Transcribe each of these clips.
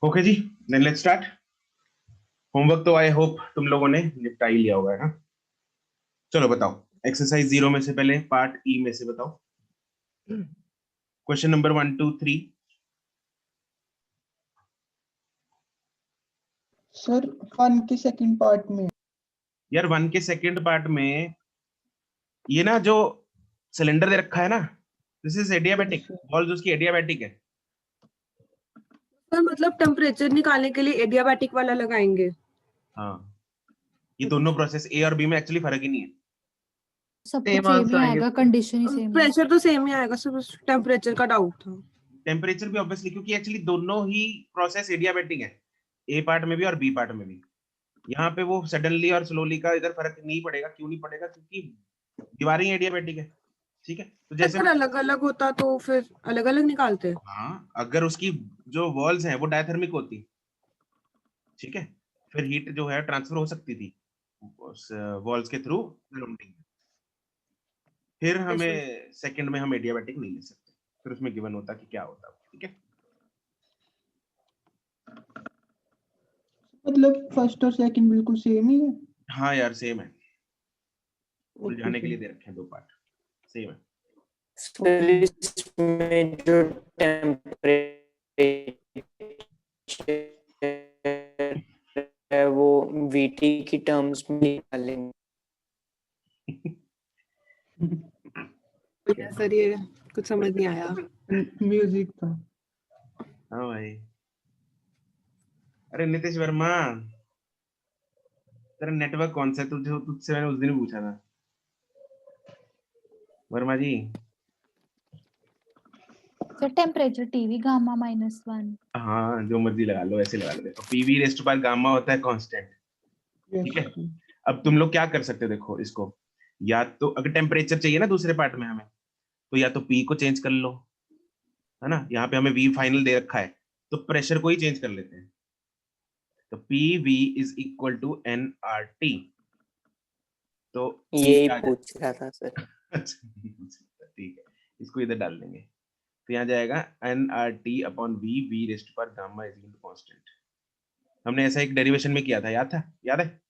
Okay जी, then let's start. Homework तो I hope तुम लोगों ने निपटा ही लिया होगा, है ना? चलो बताओ, एक्सरसाइज 0 में से पहले पार्ट ई में से बताओ क्वेश्चन नंबर 1 2 3। सर 1 के सेकंड पार्ट में। यार 1 के सेकंड पार्ट में ये ना जो सिलेंडर दे रखा है ना, दिस इज एडियाबैटिक वॉल्स, उसकी एडियाबैटिक है। सर मतलब टेम्परेचर निकालने के लिए एडियाबैटिक वाला लगाएंगे। हाँ, ये दोनों प्रोसेस ए और बी में एक्चुअली फर्क ही नहीं है। सब कुछ सेम ही आएगा, कंडीशन ही सेम है। प्रेशर तो सेम ही आएगा, सिर्फ टेम्परेचर का डाउट था। टेम्परेचर भी ऑब्वियसली, क्योंकि एक्चुअली दोनों ही प्रोसेस एडियाबैटिक है, ए पार्ट में भी और बी पार्ट में भी। यहाँ पे वो सडनली और स्लोली का इधर फर्क नहीं पड़ेगा। क्यों नहीं पड़ेगा? क्योंकि दीवारें एडियाबैटिक है। ठीक है, तो जैसे अगर अलग अलग होता तो फिर अलग अलग निकालते। हाँ, अगर उसकी जो वॉल्स हैं वो डायथर्मिक होती, ठीक है, फिर हीट जो है ट्रांसफर हो सकती थी उस वॉल्स के थ्रू सराउंडिंग। फिर हमें सेकंड में हम एडियाबैटिक नहीं ले सकते, फिर उसमें गिवन होता कि क्या होता। ठीक है, मतलब फर्स्ट और सेकंड बिल्कुल सेम ही है। हाँ यार सेम है, उलझाने के लिए दे रखे हैं दो पार्ट, सेम है। सर इसमें जो टेम्परेचर है वो वीटी की टर्म्स में निकालेंगे। सर ये कुछ समझ नहीं आया। म्यूजिक था। हाँ भाई, अरे नितिश वर्मा, तेरा नेटवर्क कौन सा है? तुझसे मैंने उस दिन पूछा था। वर्मा जी, सर टेम्परेचर टीवी गामा -1। हाँ जो मर्जी लगा लो, ऐसे लगा लो। देखो पीवी रेस्ट बार गामा होता है कांस्टेंट। ठीक है, अब तुम लोग क्या कर सकते हो, देखो इसको, या तो अगर टेम्परेचर चाहिए ना दूसरे पार्ट में हमें, तो या तो पी को चेंज कर लो, है ना? यहाँ पे हमें वी फाइनल दे रखा है, तो प्रेशर को ही चेंज कर लेते हैं। तो P V is equal to N R T. तो यही पूछ रहा था सर। ठीक है, इसको इधर डाल देंगे, तो यहाँ जाएगा N R T upon V, V raised पर गामा इज इक्वल टू कांस्टेंट। हमने ऐसा एक डेरिवेशन में किया था, याद था? याद है?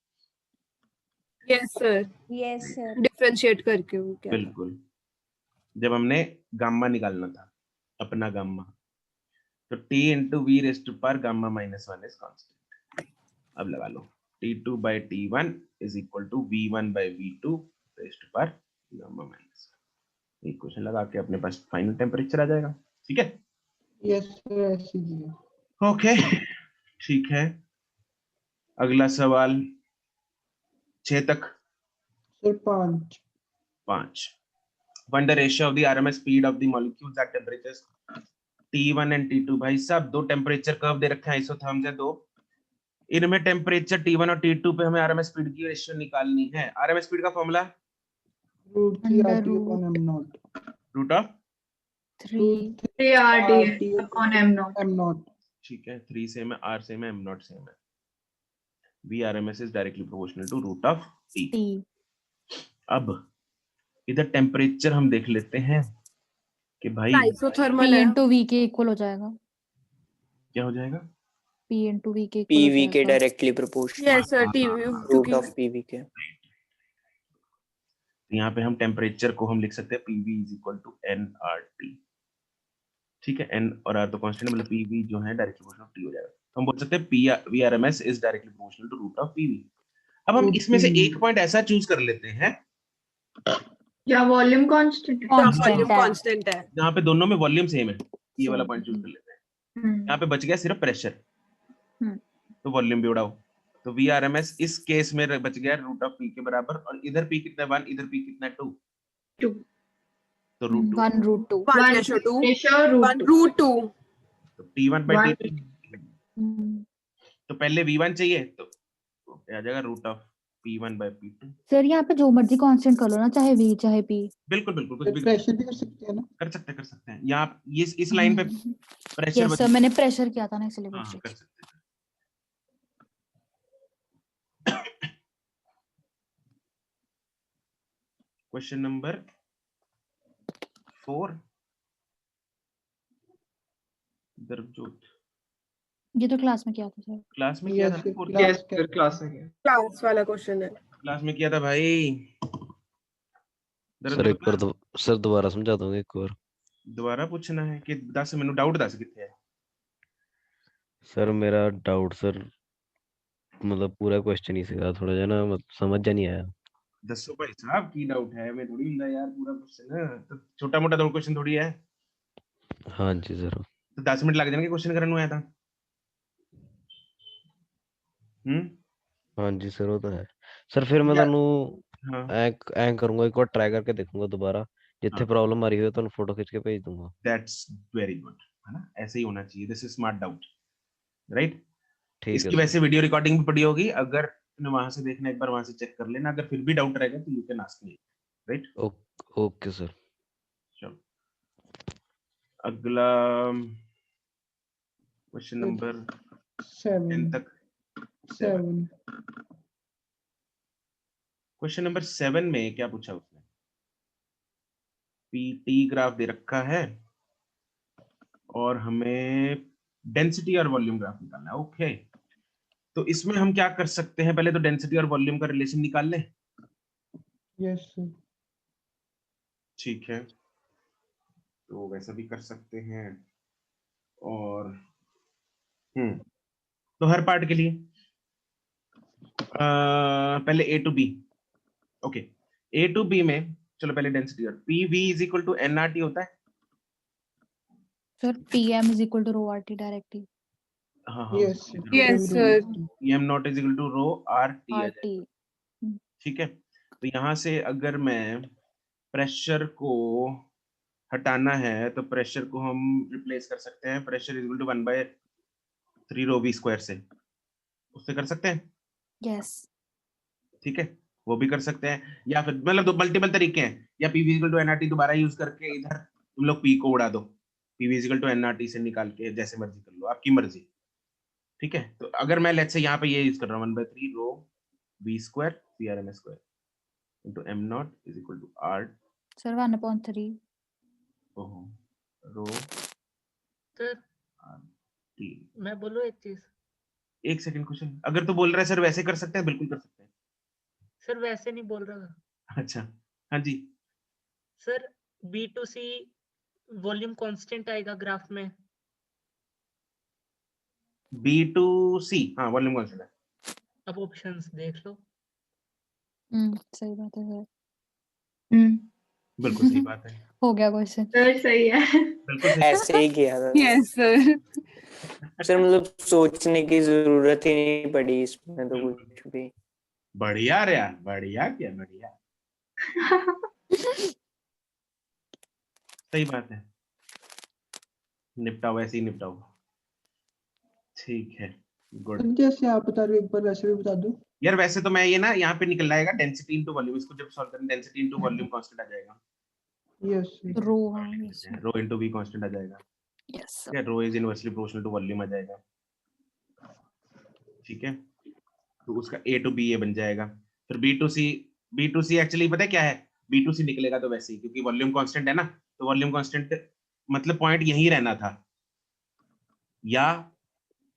Yes sir, yes sir. Differentiate करके वो क्या था? बिल्कुल, जब हमने गामा निकालना था, अपना गामा, तो t इंटू वी रेस्ट पर गामा -1 इज कांस्टेंट। अब लगा लो, T2 by T1 is equal to V1 by V2 raised पर गामा -1। इक्वेशन लगा के अपने पास फाइनल टेम्परेचर आ जाएगा। ठीक है, यस सर, ऐसे ही है। ओके ठीक है, अगला सवाल 6 तक। Sir 5। 5, find the ratio of the RMS speed of the molecules at temperatures T1 and T2। भाई साहब, दो टेम्परेचर कर्व दे रखे हैं, आइसोथर्म्स है दो, इनमें टेम्परेचर T1 और T2 पे हमें आरएमएस स्पीड की रेशियो निकालनी है। आरएमएस स्पीड का formula √3RT/m0। Root of 3RT/m0। ठीक है, 3 सेम है, R सेम है, M नॉट सेम है। V RMS is directly proportional to root of T। अब इधर टेम्परेचर हम देख लेते हैं कि भाई आइसोथर्मल है, P * V के इक्वल हो जाएगा। क्या हो जाएगा? P * V के इक्वल हो पीवी के जाएगा। Directly proportional yes sir, TV root क्योंकि ऑफ पीवी के। यहाँ पे हम टेम्परेचर को हम लिख सकते हैं PV is equal to nRT। ठीक है, n और r तो कांस्टेंट, मतलब PV जो है डायरेक्टली प्रोपोर्शनल T हो जाएगा। तो हम बोल सकते हैं VRMS is directly proportional to root of PV। अब हम इसमें से एक पॉइंट ऐसा चूज कर लेते हैं या वॉल्यूम कांस्टेंट वॉल्यूम कांस्टेंट है, जहाँ पे दोनों में वॉल्यूम सेम है, ये वाला पॉइंट चूज कर लेते हैं। यहाँ पे बच गया सिर्फ प्रेशर, तो वॉल्यूम भी उड़ाओ। तो VRMS इस केस में बच गया रूट ऑफ P के बराबर, और इधर P कितना है 1, इधर P कितना है 2, 2 तो रूट 2। 1√2। 1/2 तो T1 by T2, तो पहले V1 चाहिए, तो आ जाएगा root of P1 by P2। Sir यहाँ पे जो मर्जी कांस्टेंट कर लो ना, चाहे V चाहे P। बिल्कुल बिल्कुल, कुछ भी प्रेशर भी कर सकते हैं ना। कर सकते हैं। यहाँ ये इस लाइन पे प्रेशर यस सर, मैंने प्रेशर किया था ना इसलिए पूछ हाँ रही कर थी। सकते हैं। Question number 4, दर्पजोत। ये तो क्लास में किया था सर। क्लास में किया था Yes, ना? sir. fourth Class Yes, sir, class में क्या? क्लास वाला क्वेश्चन है। क्लास में किया था भाई। सर एक बार सर दोबारा समझा दोगे एक बार? दोबारा पूछना है कि 10 मैनू डाउट दस कितने है? सर मेरा डाउट सर मतलब पूरा क्वेश्चन ही सीखा थोड़ा जा ना समझ जा नहीं आया। दसो भाई साहब की डाउट है, मैं थोड़ी ਹੁੰਦਾ यार पूरा क्वेश्चन है तो छोटा मोटा तो क्वेश्चन थोड़ी है। हाँ जी सर। तो 10 मिनट लग जाएंगे क्वेश्चन करने में आया था। हाँ जी सर वो तो है सर। फिर मैं यार, ਤੁਹਾਨੂੰ हाँ ਐਂ ਕਰੂੰਗਾ ਇੱਕ ਵਾਰ ਟਰਾਈ ਕਰਕੇ ਦੇਖੂੰਗਾ ਦੁਬਾਰਾ ਜਿੱਥੇ हाँ ਪ੍ਰੋਬਲਮ ਆ ਰਹੀ ਹੋਵੇ ਤੁਹਾਨੂੰ ਫੋਟੋ ਖਿੱਚ ਕੇ ਭੇਜ ਦੂੰਗਾ। दैट्स वेरी गुड, है ना? ऐसे ही होना चाहिए, this is smart doubt, right? ठीक है इसकी सर। वैसे वीडियो रिकॉर्डिंग भी पड़ी होगी, अगर तुमने वहां से देखना एक बार वहां से चेक कर लेना, अगर फिर भी डाउट रहेगा तो you can ask me, right? Okay sir. चलो अगला क्वेश्चन नंबर 10 तक 7। 7. क्वेश्चन नंबर 7 में क्या पूछा उसने? पीटी ग्राफ दे रखा है और हमें डेंसिटी और वॉल्यूम ग्राफ निकालना है। ओके, तो इसमें हम क्या कर सकते हैं? पहले तो डेंसिटी और वॉल्यूम का रिलेशन निकाल लें। Yes, sir. ठीक है, तो वैसा भी कर सकते हैं। और तो हर पार्ट के लिए पहले A to B. Okay, A to B में चलो पहले डेंसिटी और P V is equal to N R T होता है। Sir PM is equal to rho RT directly. हाँ हाँ, Yes, sir. Yes, sir. P M not is equal to rho R T आ RT. जाएगा। ठीक है, तो यहाँ से अगर मैं प्रेशर को हटाना है तो प्रेशर को हम रिप्लेस कर सकते हैं, pressure is equal to 1/3 rho V square से, उससे कर सकते हैं। Yes. ठीक है, वो भी कर सकते हैं, या फिर मतलब दो मल्टीपल तरीके हैं, या P V equal to NRT दोबारा यूज करके इधर तुम लोग पी को उड़ा दो, P V equal to NRT से निकाल के जैसे मर्जी कर लो, आपकी मर्जी। ठीक है, तो अगर मैं लेट्स से यहाँ पे ये यूज कर रहा हूँ 1/3 rho V square C R M square into M not is equal to R Sir 1/3. Rho sir R T. मैं बोलूं एक चीज? एक सेकंड क्वेश्चन, अगर तो बोल रहा है सर वैसे कर सकते हैं, बिल्कुल कर सकते हैं। सर वैसे नहीं बोल रहा था अच्छा, हाँ जी। सर। B2C वॉल्यूम कांस्टेंट आएगा ग्राफ में। B2C हाँ वॉल्यूम कांस्टेंट है। अब ऑप्शंस देख लो। सही बात है सर। बिल्कुल सही बात है, हो गया क्वेश्चन। सर सही है। बिल्कुल सही। ऐसे ही किया था Yes, sir. सर, मतलब सोचने की जरूरत ही नहीं पड़ी इसमें तो कुछ भी। बढ़िया रे यार, बढ़िया क्या बढ़िया, सही बात है। निपटाओ, ऐसे ही निपटाओ। ठीक है, गुड। जैसे आप बता रहे हो एक बार वैसे भी बता दो। यार वैसे तो मैं ये ना यहाँ पे निकल आएगा डेंसिटी इनटू वॉल्यूम, इसको जब सॉल्व करें डेंसिटी इनटू वॉल्यूम कांस्टेंट आ जाएगा। Yes, sir. रो हाँ yes sir. Rho into V constant आ जाएगा। Yes sir. ठीक है, rho is inversely proportional to volume आ जाएगा। ठीक है, तो उसका ए टू बी ये बन जाएगा। फिर बी टू सी एक्चुअली पता है क्या है? B2C निकलेगा तो वैसे ही, क्योंकि वॉल्यूम कांस्टेंट है ना, तो वॉल्यूम कांस्टेंट मतलब पॉइंट यहीं रहना था, या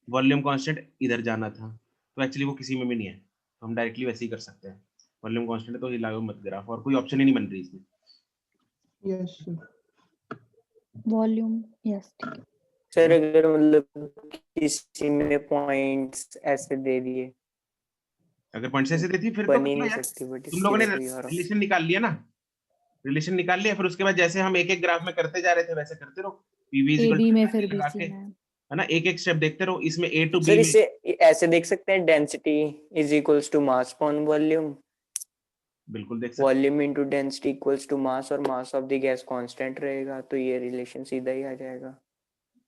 वॉल्यूम कांस्टेंट इधर जाना था, तो एक्चुअली वो किसी में भी नहीं है, तो हम डायरेक्टली वैसे ही कर सकते हैं। वॉल्यूम कांस्टेंट है तो हिलाओ मत ग्राफ, और कोई ऑप्शन ही नहीं बन रही इसमें। Yes, sir. Volume yes ठीक है। सर अगर मतलब किसी में पॉइंट्स ऐसे दे दिए, अगर पॉइंट ऐसे देती फिर तो बन ही नहीं यार, सकती, बट तुम लोगों ने इसके लिए रिलेशन निकाल लिया ना, रिलेशन निकाल लिया, फिर उसके बाद जैसे हम एक एक ग्राफ में करते जा रहे थे वैसे करते रहो, पीवी AB में फिर लगा BC के, में। है ना, एक एक स्टेप देखते रहो। इसमें ए टू सर बी इसे ऐसे देख सकते हैं, density is equals to mass upon volume, बिल्कुल देख सकते volume into density equals to mass, और mass of the gas constant रहेगा, तो ये रिलेशन सीधा ही आ जाएगा।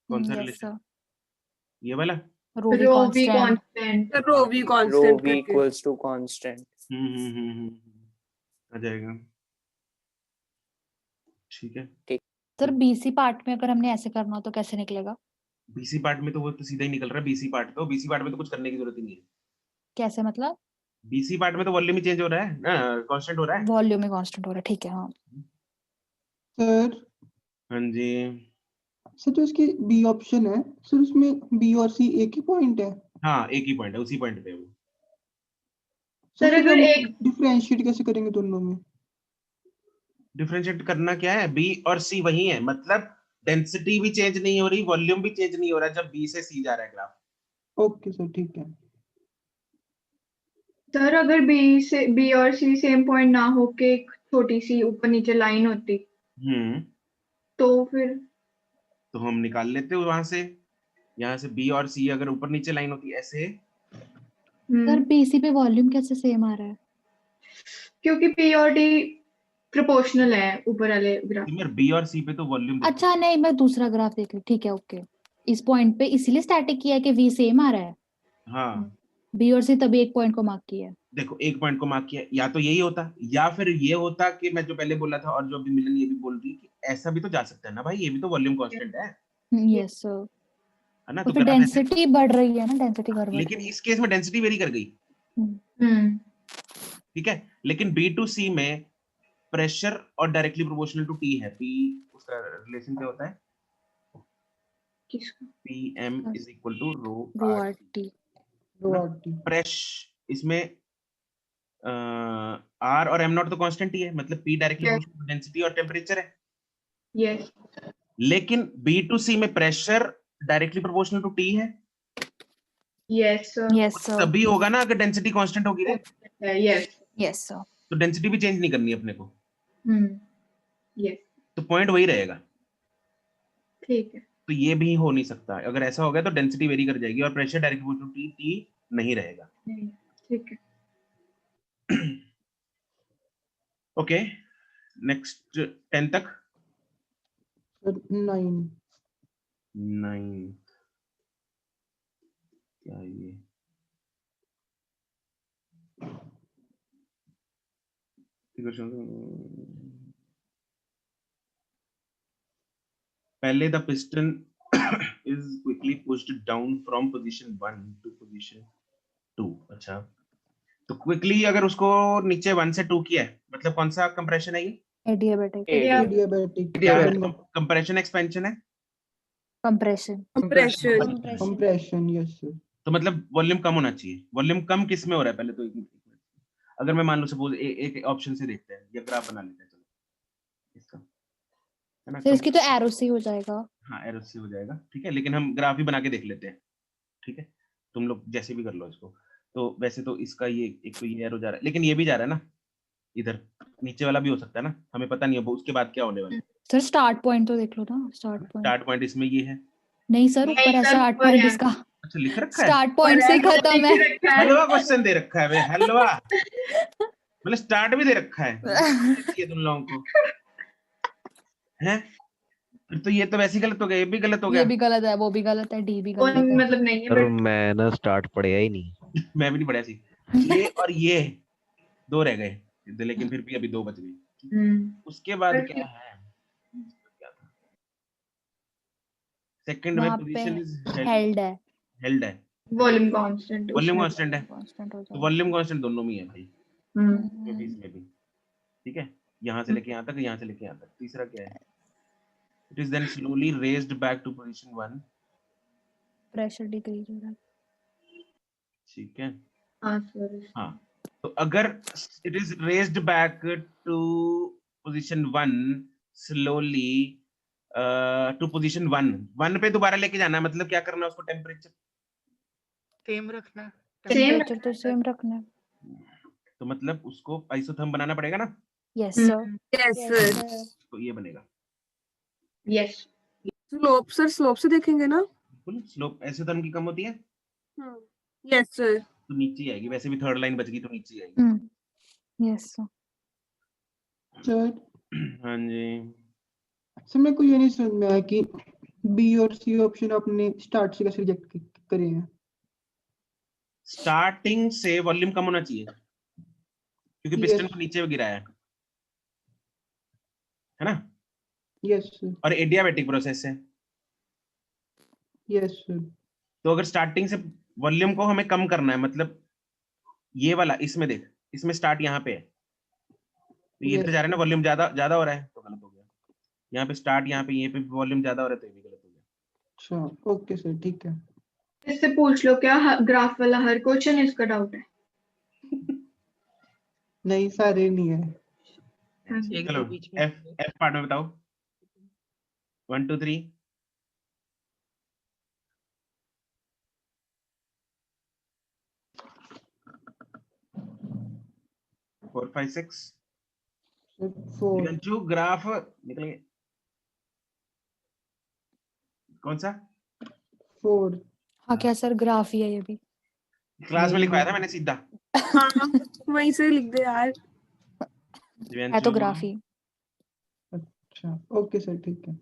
कौन सा Yes रिलेशन? sir. ये वाला? Rho v rho V constant. Constant. The rho v rho constant v करके। Equals to constant. आ जाएगा। ठीक है, सर BC पार्ट में अगर हमने ऐसे करना हो तो कैसे निकलेगा? बीसी पार्ट में तो वो तो सीधा ही निकल रहा है। बीसी पार्ट में तो कुछ करने की जरूरत ही नहीं है। कैसे मतलब? बीसी पार्ट में तो वॉल्यूम ही चेंज हो रहा है ना, कांस्टेंट हो रहा है। वॉल्यूम में कांस्टेंट हो रहा है, ठीक है हाँ। Sir, हाँ जी, सर जो इसकी बी ऑप्शन है सर, उसमें बी और सी एक ही पॉइंट है। हाँ एक ही पॉइंट है, उसी पॉइंट पे है वो। सर, फिर अगर हम एक डिफरेंशिएट कैसे करेंगे दोनों में? डिफरेंशिएट करना क्या है, बी और सी वही है, मतलब डेंसिटी भी चेंज नहीं हो रही, वॉल्यूम भी चेंज नहीं हो रहा जब बी से सी जा रहा है ग्राफ। ओके सर ठीक है। सर अगर बी और सी सेम पॉइंट ना होके एक छोटी सी ऊपर नीचे लाइन होती तो फिर तो हम निकाल लेते वहां से, यहाँ से बी और सी अगर ऊपर नीचे लाइन होती ऐसे, सर पीसी पे वॉल्यूम कैसे सेम आ रहा है? क्योंकि पी और डी प्रोपोर्शनल है ऊपर वाले ग्राफ। बी और सी पे तो वॉल्यूम अच्छा नहीं, मैं दूसरा ग्राफ देख रही, ठीक है ओके। इस पॉइंट पे इसीलिए स्टैटिक किया है कि वी सेम आ रहा है, हाँ बी और सी तभी एक पॉइंट को मार्क किया है। देखो एक पॉइंट को मार्क किया, या तो यही होता या फिर ये होता कि मैं जो पहले बोला था और जो अभी मिलन ये भी बोल रही कि ऐसा भी तो जा सकता है ना भाई, ये भी तो वॉल्यूम कांस्टेंट है यस सर। है ना। तो तो फिर ग्राफ ऐसे, डेंसिटी बढ़ रही है ना, डेंसिटी बढ़ लेकिन रही है। इस केस में डेंसिटी वेरी कर गई, ठीक है। लेकिन बी टू सी में प्रेशर और डायरेक्टली प्रोपोर्शनल टू टी है, पी उसका रिलेशन क्या होता है, किसका? P M is equal to rho rho R R T. Rho R T. Pressure इसमें आर और एम नॉट तो कांस्टेंट ही है, मतलब P directly Yes. Proportional to density और टेम्परेचर है। यस लेकिन बी टू सी में pressure directly proportional to T है, यस यस सर। तभी होगा ना अगर डेंसिटी कांस्टेंट होगी रे, यस यस सर। तो डेंसिटी भी चेंज नहीं करनी अपने को, यस तो पॉइंट वही रहेगा। ठीक है। तो ये भी हो नहीं सकता, अगर ऐसा हो गया तो डेंसिटी वेरी कर जाएगी और pressure directly proportional to T नहीं रहेगा। ठीक है। ओके नेक्स्ट 10 तक। सर 9। 9 क्या है ये, पहले the piston is quickly pushed down from position 1 to position 2। अच्छा तो क्विकली अगर उसको नीचे 1 से 2 किया है, मतलब कौन सा कंप्रेशन है ये, एडियाबैटिक। एडियाबैटिक। क्या कंप्रेशन एक्सपेंशन है, compression. Compression. Compression yes sir. तो मतलब वॉल्यूम कम होना चाहिए। वॉल्यूम कम किस में हो रहा है पहले तो एक मिनट, अगर मैं मान लो सपोज एक ऑप्शन से देखते हैं या ग्राफ बना लेते हैं, चलो इसका है ना, सर इसकी तो एरो से हो जाएगा। हाँ एरो से हो जाएगा, ठीक है, लेकिन हम ग्राफ ही बना के देख लेते हैं, ठीक है, तुम लोग जैसे भी कर लो इसको। तो वैसे तो इसका ये एक तो ये एरो जा रहा है, लेकिन ये भी जा रहा है ना, इधर नीचे वाला भी हो सकता है ना, हमें पता नहीं है वो उसके बाद क्या होने वाला है। सर स्टार्ट पॉइंट तो देख लो ना, स्टार्ट पॉइंट। स्टार्ट पॉइंट इसमें ये है, नहीं सर नहीं ऊपर है सर, स्टार्ट ऊपर पॉइंट है। इसका। अच्छा लिख रखा है, स्टार्ट पॉइंट से ही खत्म है। हलवा क्वेश्चन दे रखा है बे, हलवा मतलब स्टार्ट भी दे रखा है ये तुम लोगों को हैं, फिर तो ये तो वैसे ही गलत हो गया, ये भी गलत हो ये गया। भी गलत है, वो भी गलत है, डी भी गलत है। मतलब नहीं है सर बट मैं ना स्टार्ट पढ़ेगा ही नहीं। मैं भी नहीं पढ़ा सी, ये और ये 2 रह गए, लेकिन फिर भी अभी 2 बच गए। उसके बाद पर क्या है, क्या था, सेकंड में वहाँ पोजीशन पे इज हेल्ड है। हेल्ड है, वॉल्यूम कांस्टेंट वॉल्यूम कांस्टेंट है, कांस्टेंट हो तो जाएगा। वॉल्यूम कांस्टेंट दोनों में है भाई, इसमें भी हम्म, इसमें भी, ठीक है, यहाँ से लेके यहाँ तक, यहाँ से लेके यहाँ तक। तीसरा क्या है, it is then slowly raised back to position 1, pressure decrease हो रहा है। ठीक है। हाँ सर। हाँ तो अगर it is raised back to position 1 slowly to position 1 पे दोबारा लेके जाना है, मतलब क्या करना है उसको, टेम्परेचर सेम रखना। टेम्परेचर तो सेम रखना है। तो मतलब उसको आइसोथर्म बनाना पड़ेगा ना, यस सर। Yes sir. तो ये बनेगा यस स्लोप सर, स्लोप से देखेंगे ना। बिल्कुल। स्लोप आइसोथर्म की कम होती है यस सर। तो नीचे ही आएगी, वैसे भी थर्ड लाइन बच गई तो नीचे ही आएगी। Yes sir. सर हाँ जी सर मेरे को ये नहीं समझ में आया कि बी और सी ऑप्शन आपने स्टार्ट से कैसे रिजेक्ट करे हैं। स्टार्टिंग से वॉल्यूम कम होना चाहिए क्योंकि पिस्टन को नीचे गिराया है ना, यस सर। और एडियाबैटिक प्रोसेस है, यस सर। तो अगर स्टार्टिंग से वॉल्यूम को हमें कम करना है, मतलब ये वाला इसमें देख, इसमें स्टार्ट यहाँ पे है तो ये इधर जा रहा है ना, वॉल्यूम ज्यादा ज्यादा हो रहा है तो गलत हो गया। यहाँ पे स्टार्ट, यहाँ पे ये पे वॉल्यूम ज्यादा हो रहा है तो ये भी गलत हो अच्छा ओके सर ठीक है। इससे पूछ लो क्या ग्राफ वाला हर क्वेश्चन इसका डाउट है। नहीं सारे नहीं है। एक चलो दो बीच में एफ पार्ट में बताओ 1 2 3 4 5 6 4 दिव्यांशु ग्राफ निकल गए कौन सा 4 हाँ क्या सर ग्राफ ही है ये भी। क्लास में नहीं, लिखवाया था मैंने सीधा हाँ वहीं से लिख दे यार। है दिव्यांशु तो ग्राफ ही। अच्छा ओके सर ठीक है।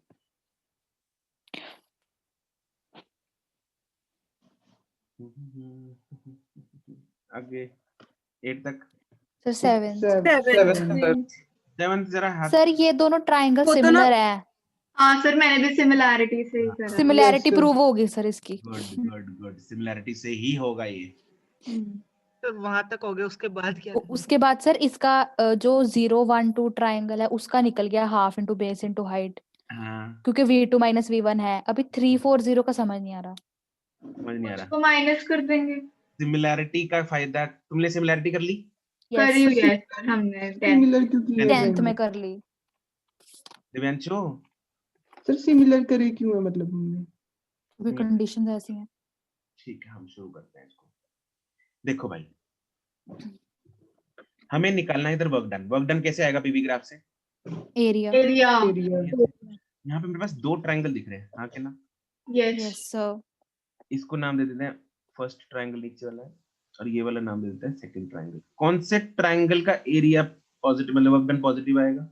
आगे 8 तक सर 7। सेवन 7 जरा हाथ सर ये दोनों ट्रायंगल वो तो ना- सिमिलर है। हाँ सर मैंने भी सिमिलैरिटी से ही करा। Similarity sir. प्रूव होगी सर इसकी। गुड गुड गुड सिमिलैरिटी से ही होगा ये तो वहां तक हो गया, उसके बाद क्या करना? उसके बाद सर इसका जो 0 1 2 ट्रायंगल है उसका निकल गया half into base into height, हाँ क्योंकि V2 माइनस V1 है। अभी 3 4 0 का समझ नहीं आ रहा। समझ नहीं आ रहा उसको माइनस कर देंगे। सिमिलैरिटी का फायदा तुमने सिमिलैरिटी कर ली करी हुई यस है सर हमने 10th। सिमिलर क्यों किया है 10th सर? में कर ली। दिव्यांशु सर सिमिलर करे क्यों है मतलब हमने? क्योंकि कंडीशंस ऐसी हैं। ठीक है हम शुरू करते हैं इसको देखो भाई हमें निकालना है इधर वर्क डन कैसे आएगा पीवी ग्राफ से एरिया। एरिया एरिया यहाँ पे मेरे पास 2 ट्रायंगल दिख रहे हैं हाँ के ना यस यस सर। इसको नाम दे देते हैं फर्स्ट ट्रायंगल नीचे वाला है और ये वाला नाम दे देते हैं सेकंड ट्रायंगल कौन से ट्रायंगल का एरिया पॉजिटिव मतलब वर्क डन पॉजिटिव आएगा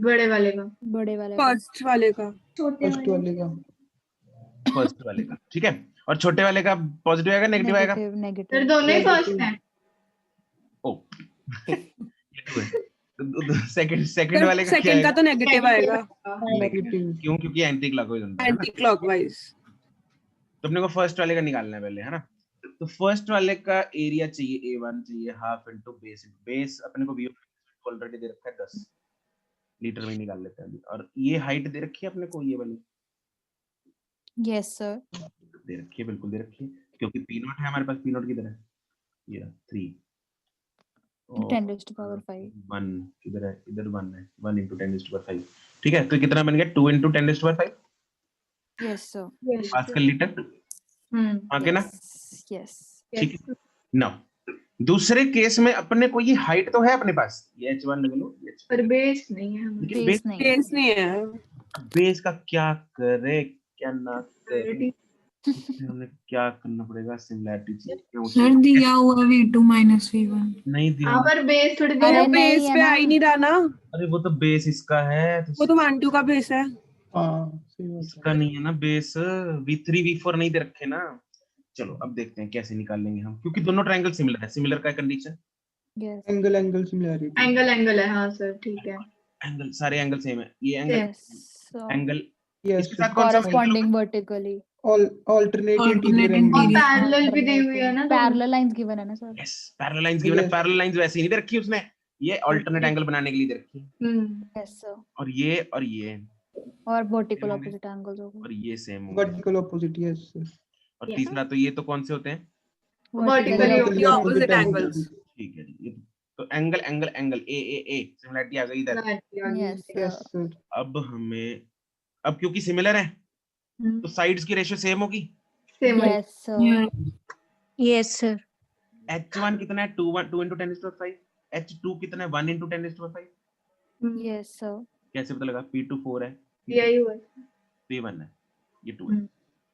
बड़े वाले का। बड़े वाले का। फर्स्ट वाले का। छोटे फर्स्ट वाले वाले का। फर्स्ट वाले का ठीक है और छोटे वाले का पॉजिटिव आएगा नेगेटिव आएगा सर नेगेटिव। दोनों ही फर्स्ट Negative. हैं। ओ सेकंड वाले का क्या सेकंड का आएगा तो नेगेटिव आएगा नेगेटिव। क्यों क्योंकि एंटी क्लॉकवाइज होता है ना एंटी क्लॉकवाइज। तो अपने को फर्स्ट वाले का निकालना है पहले है ना तो फर्स्ट वाले का एरिया चाहिए A1 चाहिए हाफ इनटू बेस अपने को ऑलरेडी दे रखा है 10 लीटर में निकाल लेते हैं अभी और ये हाइट दे रखी है अपने को ये वाली यस सर। दे रखी है बिल्कुल दे रखी है क्योंकि P0 है हमारे पास P0 किधर है ये 3 10 raised to power 5। 1 किधर है इधर 1 है 1 into 10 raised to power 5 ठीक है तो कितना बन गया 2 into 10 raised to power 5 yes sir. Pascal litre आगे ना यस। ठीक है नाउ दूसरे केस में अपने को ये हाइट तो है अपने पास ये h1 लग लो पर बेस नहीं है हमारे। लेकिन बेस नहीं है। बेस नहीं है। बेस का क्या करे क्या ना करे हमें क्या करना पड़ेगा सिमिलैरिटी चाहिए सर दिया हुआ V2 माइनस V1। नहीं दिया हाँ पर बेस थोड़ी देर अरे अरे नहीं बेस है पे ना। आ ही नहीं रहा ना। अरे वो तो बेस इसका है वो तो 1 2 का बेस है। हाँ सही बात है। इसका नहीं है ना बेस V3 V4 नहीं दे रखे ना चलो अब देखते हैं कैसे निकाल लेंगे हम क्योंकि दोनों ट्रायंगल सिमिलर है सिमिलर का condition yes angle similarity. Angle है। हाँ सर ठीक है। एंगल सारे एंगल सेम है ये एंगल यस एंगल यस इसके साथ कौन सा angle होगा? Corresponding vertically. Alternate Alternate interior angle. और interior. पैरेलल भी दी हुई है ना दोनों। पैरेलल लाइंस गिवन है ना sir. Yes parallel lines given है Yes. पैरेलल लाइंस वैसे ही नहीं दे रखी उसने ये अल्टरनेट एंगल बनाने के लिए दे रखी है यस सर। और ये और वर्टिकल होंगे। ऑपोजिट एंगल्स हो गए। और ये सेम होगा वर्टिकल ऑपोजिट यस। और तीसरा तो ये तो कौन से होते हैं Vertically Vertically opposite angles. ठीक है जी ये तो angle angle angle A similarity आ गई इधर यस यस सर। सर। अब हमें अब क्योंकि सिमिलर है तो साइड्स की रेशियो सेम होगी सेम है। Yes sir. Yes sir. h1 कितना है 2 into 10 to 5 h2 कितना है 1 into 10 to 5 यस सर। कैसे पता लगा p2 4 है यही हुआ। p1 है ये 2 है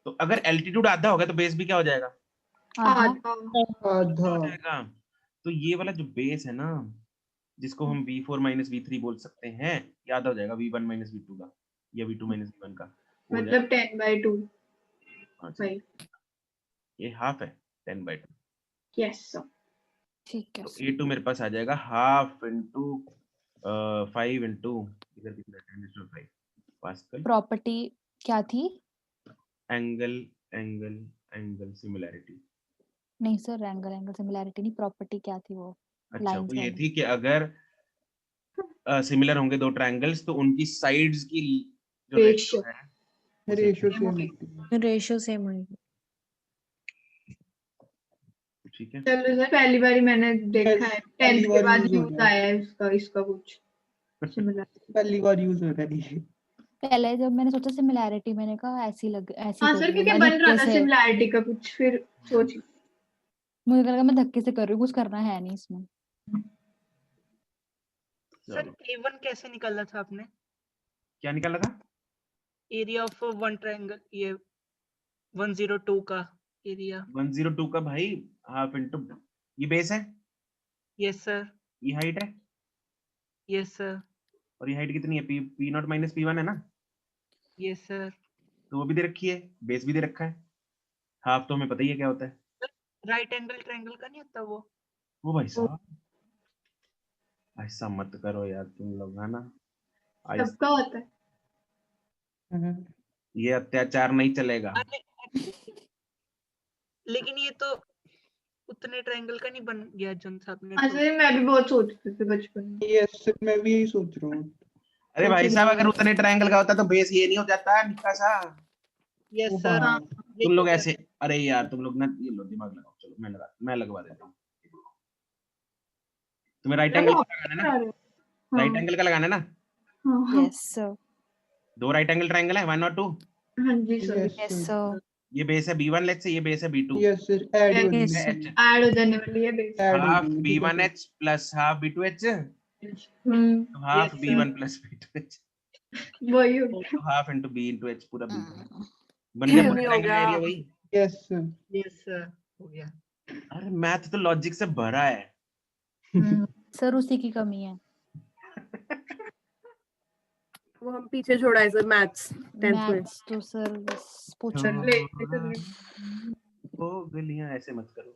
तो अगर एल्टीट्यूड आधा होगा तो बेस भी क्या हो जाएगा आधा। आधा। हो जाएगा तो ये वाला जो बेस है ना जिसको हम v4 minus v3 बोल सकते हैं याद हो जाएगा v1 minus v2 का या v2 minus v1 का हो मतलब 10/2 जाएगा। अच्छा, ये हाफ है 10/2 यस सर। ठीक है तो सर। a2 मेरे पास आ जाएगा हाफ इंटू 5 इंटू इधर कितना 10/5 पास्कल प्रॉपर्टी क्या थी? एंगल एंगल एंगल सिमिलैरिटी नहीं सर एंगल सिमिलैरिटी नहीं, प्रॉपर्टी क्या थी वो? अच्छा Lines वो ये वाली। थी कि अगर सिमिलर होंगे दो ट्रायंगल्स तो उनकी साइड्स की जो Ratio. रेशियो है रेशियो सेम रेशियो सेम आएगी। ठीक है। चलो सर, पहली बारी मैंने देखा है, 10th के बार बाद use हो यूज रहा है। आया है इसका कुछ सिमिलर। पहली बार यूज हो रहा है ये। पहले जब मैंने सोचा सिमिलैरिटी, मैंने कहा ऐसी हाँ सर, कर रही हूँ क्योंकि मैं बन रहा धक्के था से। सिमिलैरिटी का कुछ, फिर सोच मुझे लगा मैं धक्के से कर रही हूँ, कुछ करना है नहीं इसमें। सर A1 कैसे निकाला था आपने? क्या निकाला था? एरिया ऑफ वन ट्रायंगल, ये 102 का एरिया। 102 का भाई हाफ इंटू, ये बेस है, यस सर, ये हाइट है, यस सर, और ये हाइट कितनी है? पी नॉट माइनस P1 है ना, यस सर। तो वो भी दे रखी है, बेस भी दे रखा है। हाफ तो हमें पता ही है क्या होता है। राइट एंगल ट्रायंगल का नहीं होता वो? भाई साहब ऐसा मत करो यार तुम लोग, है ना। सबका होता है। ये अत्याचार नहीं चलेगा। लेकिन ये तो उतने ट्रायंगल का नहीं बन गया जन साहब ने। हाँ सर, मैं भी बहुत सोचती थी बचपन में। यस सर, मैं भी यही सोच रहा हूँ। अरे भाई साहब, अगर उतने ट्रायंगल का होता तो बेस ये नहीं हो जाता निक्का सा। Yes sir. हाँ। तुम लोग ऐसे, अरे यार तुम लोग ना, ये लो दिमाग लगाओ, चलो मैं लगवा देता हूँ। तुम्हें राइट एंगल लगाना है ना, राइट एंगल का लगाना है ना। हाँ yes sir. 2 right angle triangle है, 1 और 2। हाँ जी सर। Yes sir. ये बेस है B1 लेट्स से, ये बेस है B2। यस सर, ऐड हो Yes, जाएगी। sir. ऐड हो जाने वाली है बेस। ऐड हो हाफ जाएगी, ठीक है B1H प्लस हाफ B2H, तो half Yes, sir. B1 plus B2H, वही हो गया। तो half into B into H पूरा B बन गया, पूरा नहीं हो ट्रायंगल गया। एरिया वही। Yes sir. यस सर, हो गया। अरे मैथ तो लॉजिक से भरा है। सर उसी की कमी है। वो हम पीछे छोड़ा है सर मैथ्स 10th में। मैथ्स तो सर बस पूछो चल मत। ले। ओ गलियां ऐसे मत करो।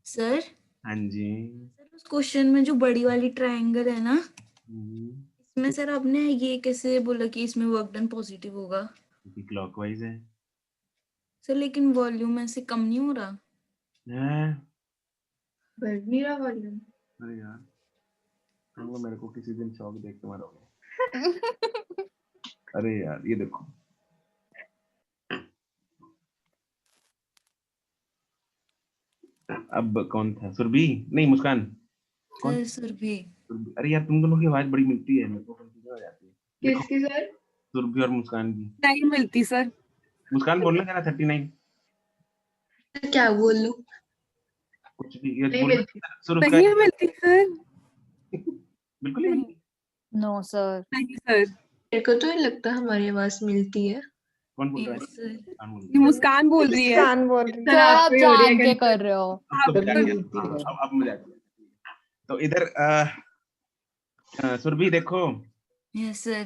सर हाँ जी। सर उस क्वेश्चन में जो बड़ी वाली ट्रायंगल है ना, हम्म, इसमें सर आपने ये कैसे बोला कि इसमें वर्क डन पॉजिटिव होगा? क्योंकि क्लॉकवाइज है। सर लेकिन वॉल्यूम ऐसे कम नहीं हो रहा? हैं? बढ़ नहीं रहा वॉल्यूम। अरे यार तुम लोग मेरे को किसी दिन शौक देख के मारोगे। अरे यार ये देखो, अब कौन था? सुरभि नहीं, मुस्कान। कौन? सर भी। सुरभि। अरे यार तुम दोनों की आवाज बड़ी मिलती है, मेरे को कंफ्यूजन हो जाती है। देखो किसकी सर? सुरभि और मुस्कान की। नहीं मिलती सर। मुस्कान बोलना जरा 39। क्या बोल लो? कुछ भी ये नहीं बोलना। मिलती। सुरभि का नहीं मिलती सर। बिल्कुल ही नहीं मिलती। No sir. नहीं सर। मेरे को तो नहीं लगता हमारी आवाज मिलती है। कौन बोल रहा है? Yes, sir. मुस्कान बोल रही ये है। मुस्कान बोल रही है। सर आप आपको ही हो रही है जान के confusion। कर रहे हो। अब तो सर मजा भी आ गया। मिलती है। अब मजा आ गया। तो इधर सुरभि देखो, Yes, sir.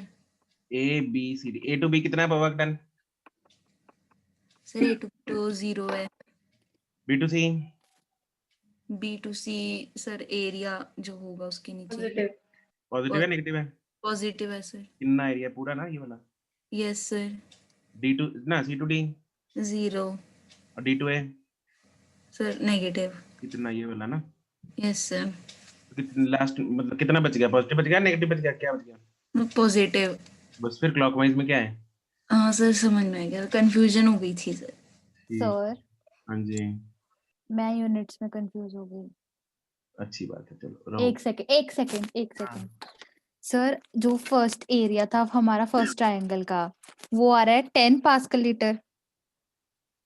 ABCD, A to B कितना है work done? Sir A to 0 है। B to C B to C sir area जो होगा उसके नीचे पॉजिटिव। पॉजिटिव है नेगेटिव है? पॉजिटिव है सर। कितना एरिया पूरा ना ये वाला? Yes sir. D to ना C to D 0 और D to A sir negative. कितना ये वाला ना? Yes sir. कितना लास्ट मतलब कितना बच गया? पॉजिटिव बच गया, नेगेटिव बच गया, क्या बच गया? पॉजिटिव। बस फिर क्लॉकवाइज में क्या है? हाँ सर समझ में आ गया, कंफ्यूजन हो गई थी सर। सर हाँ जी मैं यूनिट्स में कंफ्यूज हो गई। अच्छी बात है, चलो रहो। एक सेकंड सर, जो फर्स्ट एरिया था हमारा फर्स्ट ट्रायंगल का, वो आ रहा है 10 पास्कल लीटर।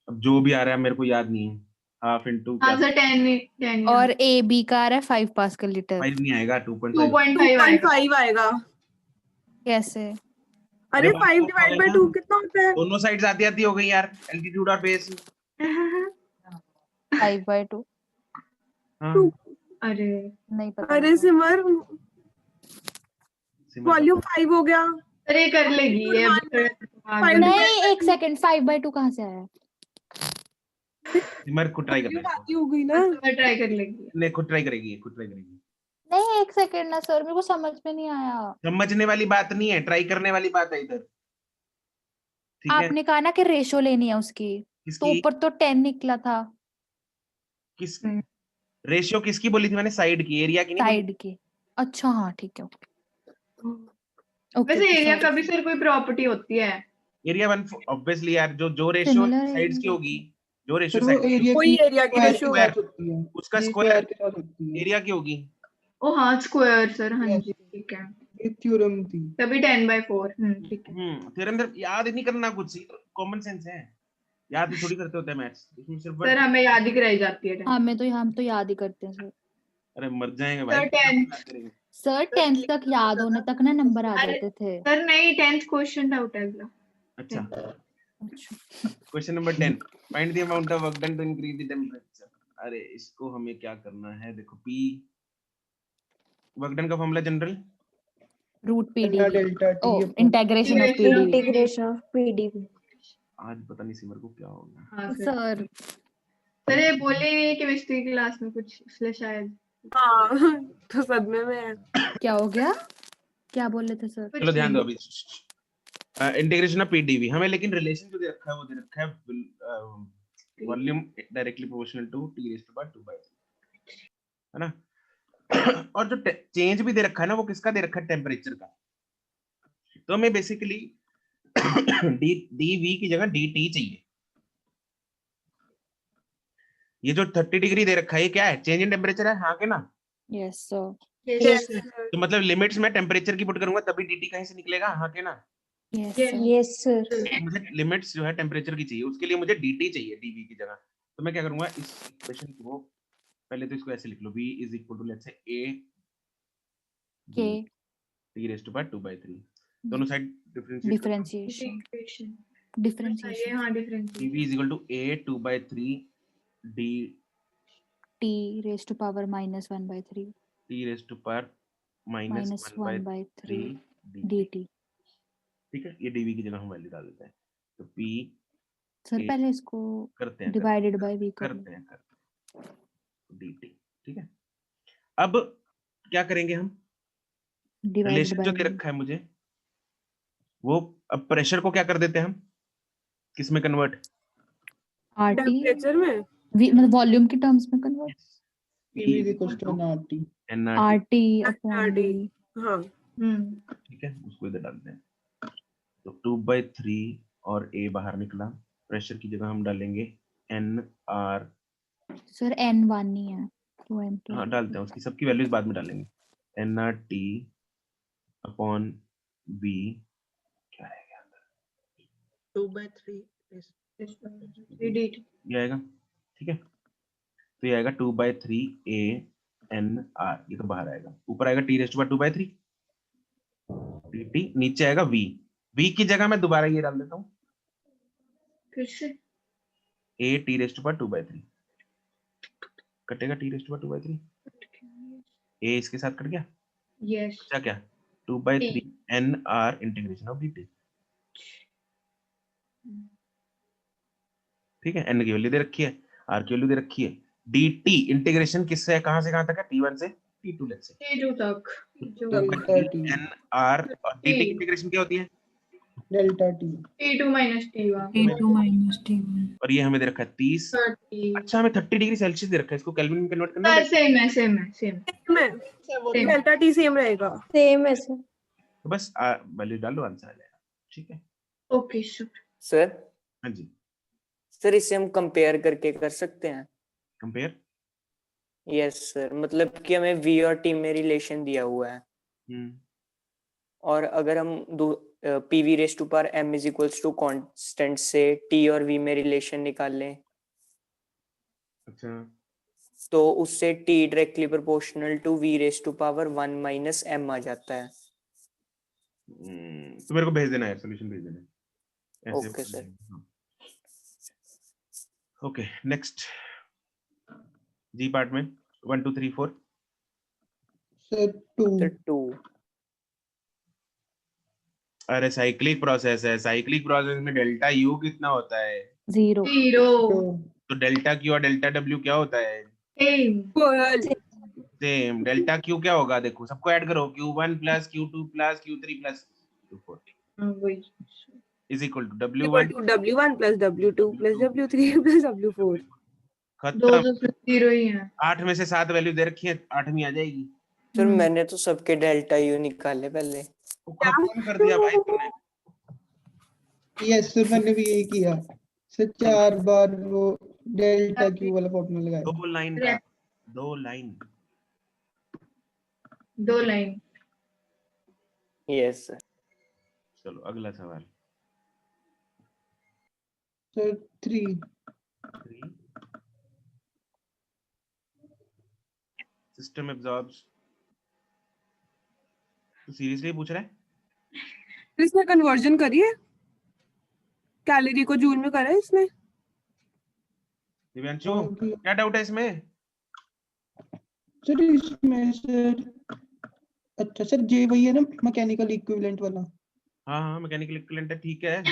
अब जो भी आ रहा है मेरे को याद नहीं है। हाफ इंटू हाँ सर 10 और ए बी का आ रहा है 5 पास्कल लीटर। 5 नहीं आएगा, 2.5 2.5 आएगा। 2.5 आएगा। कैसे? अरे अरे 5 डिवाइड बाय 2 कितना होता है? दोनों साइड्स आती आती हो गई यार, एल्टीट्यूड और बेस। 5/2। हाँ अरे नहीं पता। अरे सिमर सिमर वॉल्यूम 5 हो गया। अरे कर लेगी ये। नहीं, एक सेकंड, 5/2 कहाँ से आया? सिमर खुद ट्राई कर वॉल्यूम लेगी, आती हो गई ना। ट्राई कर लेगी। नहीं खुद ट्राई करेगी, खुद ट्राई करेगी। नहीं, एक सेकंड ना सर, मेरे को समझ में नहीं आया। समझने वाली बात नहीं है, ट्राई करने वाली बात है इधर। ठीक है, आपने कहा ना कि रेशो लेनी है उसकी, तो किसकी? ऊपर तो 10 निकला था किस रेशियो किसकी बोली थी मैंने? साइड की, एरिया की नहीं बोली? साइड की। अच्छा हाँ ठीक है ओके वैसे एरिया sorry. का भी सर कोई प्रॉपर्टी होती है? एरिया वन ऑब्वियसली यार, जो रेशियो Similar साइड्स की area. होगी, जो रेशियो सर वो साइड्स एरिया कोई की एरिया की स्क्वायर रेशियो के square, साथ होती है, उसका जी स्क्वायर स्क्वायर के साथ होती है। एरिया की होगी। ओ हाँ स्क्वायर सर, हाँ Yes. जी ठीक है, ये थ्योरम थी। तभी 10/4। ठीक है। थ्योरम याद नहीं करना कुछ, कॉमन सेंस है, याद थोड़ी करते होते हैं मैथ्स, इसमें सिर्फ सर हमें याद ही कराई जाती है 10। हम तो याद ही करते हैं सर. अरे मर जाएंगे भाई, सर कितना 10 याद करेंगे। सर 10th तक याद होने तक ना नंबर आ अरे जाते थे. सर नहीं, 10th क्वेश्चन डाउट है अगला। अच्छा, अच्छा. Question number 10, find the amount of work done to increase the temperature. अरे इसको हमें क्या करना है, देखो P वर्क डन का फॉर्मूला जनरल रूट अन्ना पीडीवी. डेल्टा टी ओ अपॉन इंटीग्रेशन ऑफ पीडीवी. आज पता नहीं सिमर को क्या हो गया। हाँ सर, सर सर ये बोले ही नहीं केमिस्ट्री क्लास में कुछ, इसलिए शायद हाँ तो सदमे में है। क्या हो गया, क्या बोल रहे थे सर? कुछ चलो ध्यान दो नहीं। अभी, इंटीग्रेशन ऑफ पीडीवी हमें, लेकिन रिलेशन जो दे रखा है वो दे रखा है volume directly proportional to T raised to power 2/3, है ना। और जो चेंज भी दे रखा है ना, वो किसका दे रखा है, टेम्परेचर का। तो हमें बेसिकली dV की जगह dt चाहिए। ये जो 30 डिग्री दे रखा है, ये क्या है, चेंज इन टेम्परेचर है, हाँ के ना। Yes sir. Yes, तो मतलब लिमिट्स में टेम्परेचर की पुट करूंगा तभी dt कहीं से निकलेगा, हाँ के ना। Yes Yes. सर. तो मुझे लिमिट्स जो है टेम्परेचर की चाहिए, उसके लिए मुझे dt चाहिए dV की जगह। तो मैं क्या करूंगा, इस इक्वेशन को पहले तो इसको ऐसे लिख लो, v is equal to let's say a के t रेज़्ड टू पावर 2/3, दोनों साइड डिफरेंशिएट डिफरेंशिएशन ये डिफरेंशिएशन हाँ difference. dV is equal to a 2/3 d T raise to power -1/3 t raised to power -1/3 -1/3 dt। dt. ठीक है, ये dV की जगह हम वैल्यू डाल देते हैं। तो p सर A पहले इसको करते हैं डिवाइडेड बाय v कर करते हैं dt। ठीक है, अब क्या करेंगे हम, डिवाइडेड रिलेशन बाय जो दे रखा है मुझे वो, अब प्रेशर को क्या कर देते हैं हम, किस में कन्वर्ट, आरटी टेम्परेचर में मतलब वॉल्यूम के टर्म्स में convert. PV is equal to nRT। nRT। RT upon RT. v. हाँ ठीक है, उसको इधर डालते हैं। तो 2/3 और a बाहर निकला, प्रेशर की जगह हम डालेंगे nR। सर n1 नहीं है तो n2. हाँ डालते हैं, उसकी सबकी वैल्यूज बाद में डालेंगे, nRT अपॉन v, क्या आएगा 2/3 ये आएगा। ठीक है, तो ये आएगा 2/3 a nR, ये तो बाहर आएगा, ऊपर आएगा t raised to power 2/3 dt, नीचे आएगा v। v की जगह मैं दोबारा ये डाल देता हूँ, फिर से a t raised to power 2/3, कटेगा t raised to power 2/3, a इसके साथ कट गया, यस बचा क्या 2/3 nR इंटीग्रेशन ऑफ dt। ठीक है, n की वैल्यू दे रखी है, r की वैल्यू दे रखी है, dt इंटीग्रेशन किससे है, कहां से कहां तक है, t1 से t2 लेट्स से, T2 तक डेल्टा टी nR और dt की इंटीग्रेशन क्या होती है, delta T T2 minus T1 और ये हमें दे रखा है 30। 30। अच्छा, हमें 30 डिग्री सेल्सियस दे रखा है, इसको केल्विन में कन्वर्ट करना है। सेम है सेम है सेम। में डेल्टा टी सेम रहेगा। सेम है सर। तो बस वैल्यू डाल लो, आंसर आ जाएगा। ठीक है, ओके सर। सर हाँ जी, सर इसे हम कंपेयर करके कर सकते हैं। कंपेयर, यस सर, मतलब कि हमें v और t में रिलेशन दिया हुआ है, और अगर हम pv raised to power m is equals to constant से t और v में रिलेशन निकाल लें, अच्छा तो उससे t directly proportional to v raised to power 1 minus m आ जाता है। तो मेरे को भेज देना है, सॉल्यूशन भेज देना है ऐसे। Okay sir. ओके, नेक्स्ट जी पार्ट में 1 2 3 4 सर 2 सर 2 अरे साइक्लिक प्रोसेस है, साइक्लिक प्रोसेस में डेल्टा यू कितना होता है, 0. 0 तो डेल्टा क्यू और डेल्टा डब्ल्यू क्या होता है, सेम। सेम। डेल्टा क्यू क्या होगा, देखो सबको ऐड करो, Q1 plus Q2 plus Q3 plus Q4 वही is equal to equal W1 to W1 plus W2 plus W3 plus W4। खत्म। 2 0 ही है। 8 में से 7 वैल्यू दे रखी है, 8वीं आ जाएगी। सर मैंने तो सबके डेल्टा यू निकाले पहले। वो खत्म कर दिया भाई तूने। यस सर, मैंने भी यही किया सर, 4 बार वो डेल्टा क्यू वाला फॉर्मूला लगाया। दो लाइन का, दो लाइन। Yes sir. चलो अगला सवाल। Sir 3 system absorbs. तो सीरियसली पूछ रहा है? इसने कन्वर्जन करी है, कैलोरी को जूल में करा है इसने। दिव्यांशु क्या डाउट है इसमें? सर इसमें सर, अच्छा सर जे वही है ना मैकेनिकल इक्विवेलेंट वाला? हाँ हाँ मैकेनिकल इक्विवेलेंट है, ठीक है।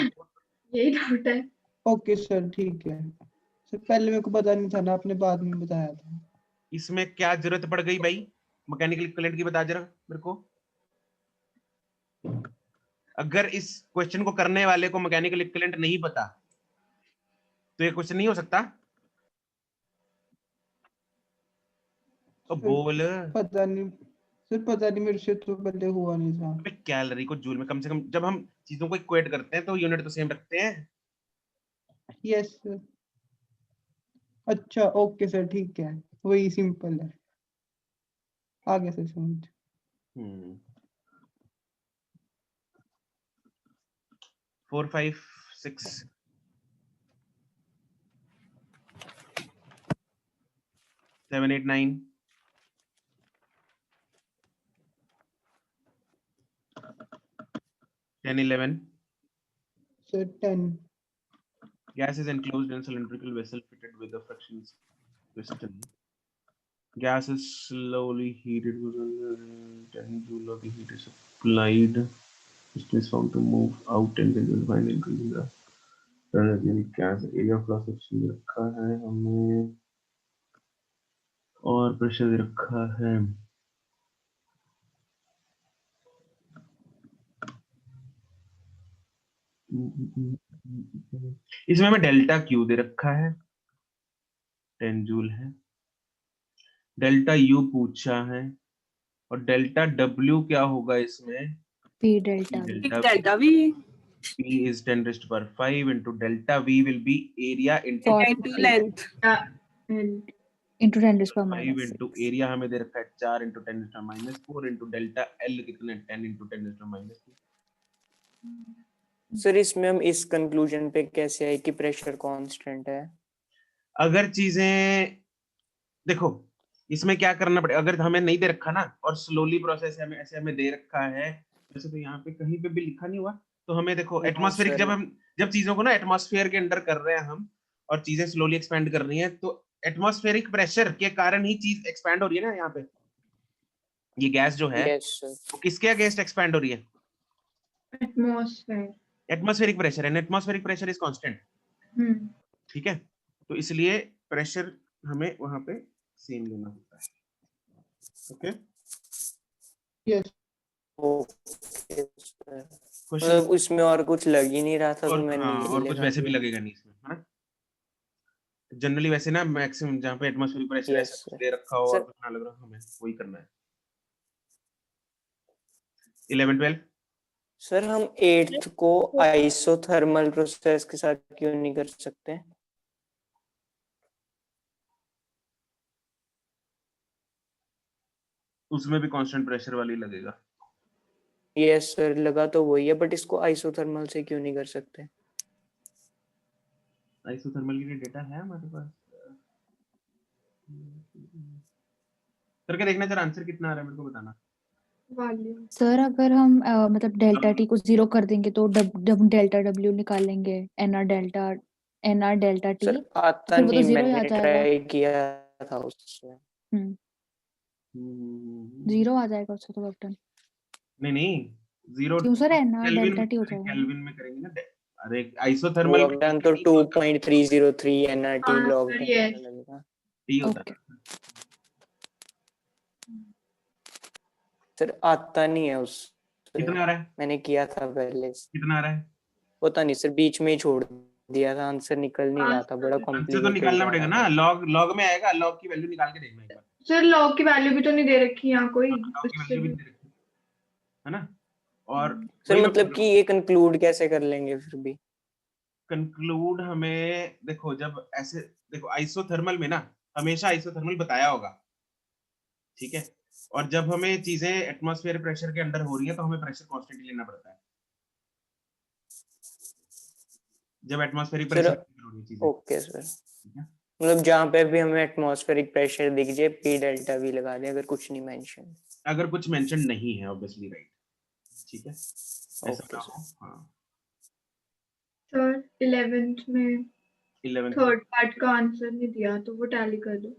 यही डाउट है। ओके सर ठीक है सर, पहले मेरे को पता नहीं था ना, आपने बाद में बताया था। इसमें क्या जरूरत पड़ गई भाई मैकेनिकल इक्विवेलेंट की, बता जरा मेरे को। अगर इस क्वेश्चन को करने वाले को मैकेनिकल इक्विवेलेंट नहीं पता तो ये क्वेश्चन नहीं हो सकता। तो बोल। पता नहीं सर, पता नहीं, मेरे से तो पहले हुआ नहीं था। अबे कैलोरी को जूल में कम से कम, जब हम चीजों को इक्वेट करते हैं तो यूनिट तो सेम रखते हैं। Yes sir. अच्छा ओके सर ठीक है, वही सिंपल है, आ गया सर समझ। 4 5 6 7 8 9 10 11 sir 10 gas is enclosed in a cylindrical vessel fitted with a friction piston. Gas is slowly heated with 10 joule of the heat is applied. Piston is found to move out and then will find increasing the organic gas area of cross section रखा है हमें और pressure रखा है। इसमें हमें delta Q दे रखा है 10 जूल है, डेल्टा यू पूछा है और डेल्टा डब्ल्यू क्या होगा इसमें? P delta V. Delta we P is 10 raised to power 5 into delta V will be area into into length into 10 raised to power 5 minus into 6. area हमें दे रखा है 4 into 10 raised to power minus 4 into delta L कितना है 10 into 10 raised to power minus 2। Sir इसमें हम इस conclusion पे कैसे आए कि प्रेशर कांस्टेंट है? अगर चीजें देखो इसमें क्या करना पड़ेगा, अगर हमें नहीं दे रखा ना और स्लोली प्रोसेस है, हमें ऐसे हमें दे रखा है, वैसे तो यहाँ पे कहीं पे भी लिखा नहीं हुआ, तो हमें देखो एटमॉस्फेरिक, जब चीजों को ना एटमॉस्फेयर के अंडर कर रहे हैं हम और चीजें स्लोली एक्सपैंड कर रही हैं, तो एटमॉस्फेरिक प्रेशर के कारण ही चीज एक्सपैंड हो रही है ना। यहाँ पे ये गैस जो है वो किसके अगेंस्ट एक्सपैंड हो रही है? Atmospheric pressure, and atmospheric pressure is constant. ठीक है, तो इसलिए प्रेशर हमें वहां पे सेम लेना होता है। ओके यस मतलब उसमें और कुछ लग ही नहीं रहा था, तो मैंने और कुछ वैसे भी लगेगा नहीं इसमें, है ना? जनरली वैसे ना मैक्सिमम जहाँ पे एटमॉस्फेरिक प्रेशर ऐसा दे रखा हो और कुछ ना लग रहा, हमें वही करना है। 11 12 सर हम 8th को आइसोथर्मल प्रोसेस के साथ क्यों नहीं कर सकते? उसमें भी कांस्टेंट प्रेशर वाली लगेगा। यस सर, लगा तो वही है, बट इसको आइसोथर्मल से क्यों नहीं कर सकते? आइसोथर्मल के लिए डेटा है हमारे पास। करके देखना जरा, आंसर कितना आ रहा है मेरे को बताना। सर अगर हम मतलब डेल्टा टी को 0 कर देंगे तो डेल्टा डब्ल्यू निकालेंगे, एनआर डेल्टा टी, सर आता फिर वो तो नहीं, 0 ही आ मैंने जाएगा। ट्राई किया था उससे। 0 आ जाएगा उससे तो बटन। नहीं 0 क्यों सर? एनआर डेल्टा टी हो जाएगा। केल्विन में करेंगे ना। अरे आइसोथर्मल लॉकडाउन तो 2.303 एनआरटी लॉकडाउन लगेगा। टी होता है। सर आता नहीं है उस। कितना आ रहा है? मैंने किया था पहले। कितना आ रहा है? पता नहीं सर, बीच में ही छोड़ दिया था, आंसर निकल नहीं रहा था, बड़ा आंसर तो कॉम्प्लिकेटेड निकालना पड़ेगा ना, लॉग में आएगा, लॉग की वैल्यू निकाल के देखना एक बार। सर लॉग की वैल्यू भी तो नहीं दे रखी यहाँ कोई, log की उससे वैल्यू भी भी- दे रखी है ना। और सर वही मैं मतलब बोल कि रहा हूँ, ये कंक्लूड कैसे कर लेंगे फिर भी? कंक्लूड हमें देखो, जब ऐसे देखो आइसोथर्मल में ना हमेशा आइसोथर्मल बताया होगा, ठीक है, और जब हमें चीजें एटमॉस्फेयर प्रेशर के अंडर हो रही है तो हमें प्रेशर कांस्टेंट लेना पड़ता है, जब एटमॉस्फेरिक सर प्रेशर हो रही है चीजें, ओके सर, ठीक है। मतलब जहाँ पे भी हमें एटमॉस्फेरिक प्रेशर दिख जाए पी डेल्टा भी लगा दें अगर कुछ नहीं मेंशन। अगर कुछ मेंशन नहीं है ऑब्वियसली, राइट, ठीक है, ऐसा ओके ना सर। हो। हाँ, सर 11th में 11th में थर्ड पार्ट का आंसर नहीं दिया तो वो टैली कर दो।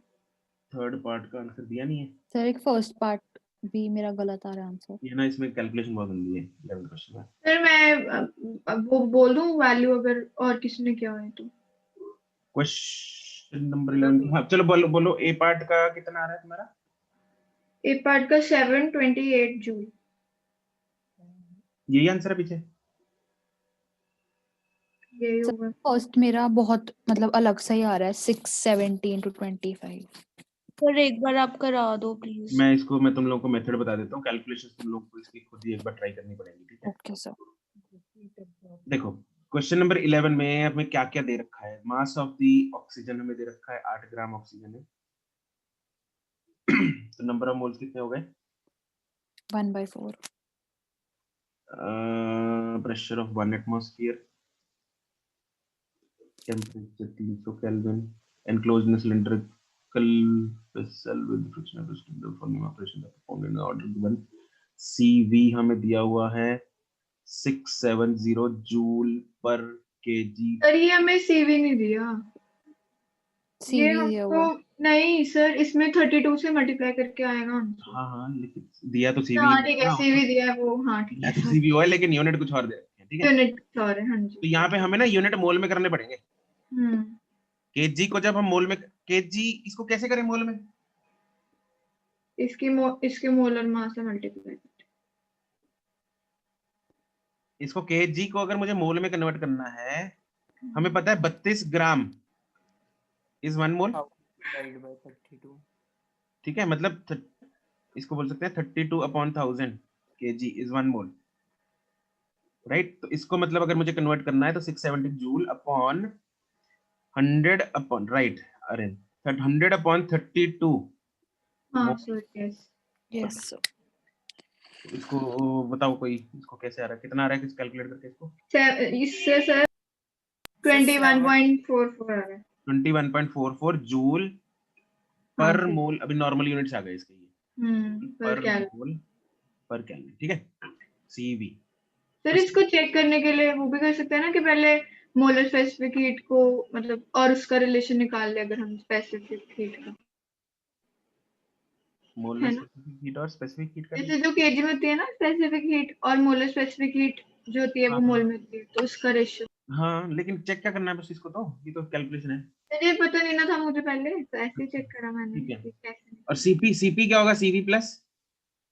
थर्ड पार्ट का आंसर दिया नहीं है सर एक फर्स्ट पार्ट भी मेरा गलत आ रहा है आंसर। ये ना, इसमें कैलकुलेशन बहुत गंदी है 11th क्वेश्चन में। सर मैं अब वो बोल दूं वैल्यू अगर और किसी ने किया है तो। क्वेश्चन नंबर 11, हाँ चलो बोलो बोलो, ए पार्ट का कितना आ रहा है तुम्हारा? ए पार्ट का 728 जूल। यही आंसर है पीछे? यही होगा। फर्स्ट मेरा बहुत मतलब अलग सा ही आ रहा है 617 to 25। सर एक बार आप करा दो प्लीज। मैं तुम लोगों को मेथड बता देता हूँ, कैलकुलेशन तुम लोगों को इसकी खुद ही एक बार ट्राई करनी पड़ेगी, ठीक है। Okay sir. देखो क्वेश्चन नंबर 11 में हमें क्या क्या दे रखा है, मास ऑफ द ऑक्सीजन हमें दे रखा है 8 ग्राम ऑक्सीजन है। तो नंबर ऑफ मोल्स कितने हो गए? 1/4। Pressure of 1 atmosphere, temperature 300 kelvin, enclosed in a cylindrical vessel with frictional resistance, the following operations are performed in order given। CV हमें दिया हुआ है 670 जूल पर केजी। सर ये हमें सीवी नहीं दिया, ये सीवी दिया हमको हुआ। नहीं सर, इसमें 32 से मल्टीप्लाई करके आएगा आंसर। हाँ हाँ, लेकिन दिया तो CV हाँ ठीक है, ना, सीवी दिया है वो, हाँ ठीक दिया है तो सर। CV हुआ है लेकिन यूनिट कुछ और दे रखे हैं, ठीक है। यूनिट और है, हाँ तो जी। यहाँ पे हमें ना यूनिट मोल में करने पड़ेंगे। हम्म, केजी को जब हम मोल में, केजी इसको कैसे करें मोल में? इसके मोलर मास से मल्टीप्लाई। इसको केजी को अगर मुझे मोल में कन्वर्ट करना है, हमें पता है 32 gram is 1 mole, divide by 32। ठीक है, मतलब इसको बोल सकते हैं 32/1000 केजी इज 1 मोल, राइट। तो इसको मतलब अगर मुझे कन्वर्ट करना है तो 670 जूल अपॉन 100 अपॉन, राइट, अरे 100/32 हाँ mole. Sir, yes. Yes sir. इसको बताओ कोई, इसको कैसे आ रहा है, कितना आ रहा है, किस कैलकुलेट करके इसको? इससे सर 21.44 आ रहा है। 21.44 जूल हाँ पर सर। मोल, अभी नॉर्मल यूनिट्स आ गए इसके, ये पर पर क्या मोल पर केल्विन, ठीक है, सीवी। सर इसको चेक करने के लिए वो भी कर सकते हैं ना कि पहले मोलर स्पेसिफिक हीट को मतलब और उसका रिलेशन निकाल ले, अगर हम स्पेसिफिक हीट का, मोलर है ना। स्पेसिफिक हीट और स्पेसिफिक हीट का जैसे जो केजी में होती है ना स्पेसिफिक हीट, और मोलर स्पेसिफिक हीट जो होती है वो मोल में होती है, तो उसका रेशियो। हाँ, लेकिन चेक क्या करना है बस इसको, तो ये तो कैलकुलेशन है, मुझे पता नहीं ना था मुझे पहले, तो ऐसे ही चेक करा मैंने ठीक है। कि कैसे। और सीपी क्या होगा? CV plus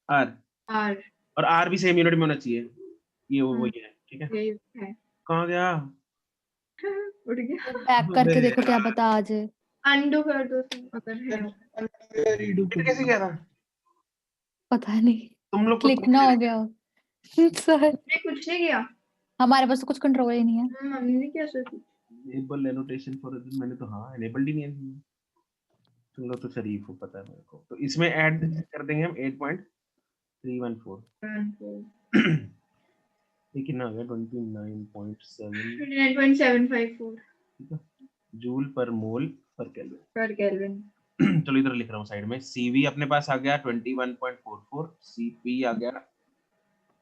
R, R. और आर भी सेम यूनिट में होना चाहिए, ये वो वही है, ठीक है। यही है। कहाँ गया? उड़ गया। बैक करके देखो क्या पता आ जाए। अंडू कर दो तुम अगर है। रीडू ये कैसे गया था? पता नहीं तुम लोग को क्लिक ना हो गया सर। मैंने कुछ नहीं किया। हमारे पास तो कुछ कंट्रोल ही नहीं है। हमने नहीं किया सर कुछ। एनेबल एनोटेशन फॉर, मैंने तो हाँ एनेबल्ड ही नहीं है, तुम लोग तो शरीफ हो, पता है मेरे को। तो इसमें ऐड कर देंगे हम 8.314, ये कितना आ गया? 29.7, 29.754 ठीक है, जूल पर मोल पर केल्विन। पर केल्विन। चलो इधर लिख रहा हूँ साइड में, सीवी अपने पास आ गया 21.44, सीपी आ गया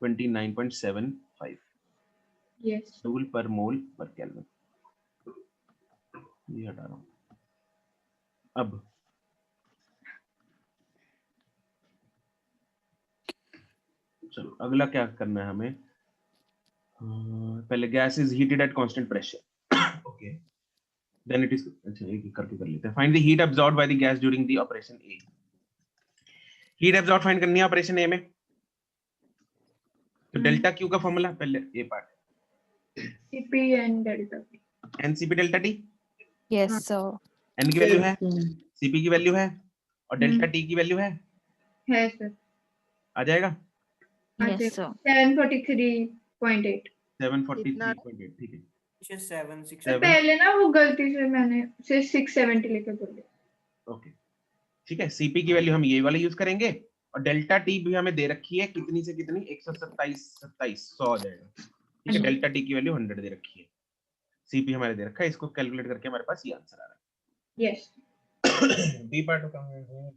29.75 यस। जूल पर मोल पर केल्विन। ये हटा रहा हूँ। अब चलो अगला क्या करना है हमें, पहले gas is heated at constant pressure, okay, then it is, अच्छा एक करके कर लेते हैं। Find the heat absorbed by the gas during the operation A. Heat absorb find करनी है ऑपरेशन ए में, तो डेल्टा क्यू का फॉर्मूला पहले A part, Cp and delta P। N C P delta T, yes sir. N की वैल्यू है, C P की value है और डेल्टा टी की वैल्यू है सर। आ जाएगा यस सर 743.8। 743.8 ठीक है। 760 सर पहले ना वो गलती से मैंने 670 लेके बोल दिया। ओके ठीक है। सीपी की वैल्यू हम ये वाला यूज करेंगे और डेल्टा टी भी हमें दे रखी है कितनी से कितनी 127 100 आ जाएगा ठीक है। डेल्टा टी की वैल्यू 100 दे रखी है, सीपी हमारे दे रखा है, इसको कैलकुलेट करके हमारे पास ये आंसर आ रहा है। यस बी पार्ट कहां है?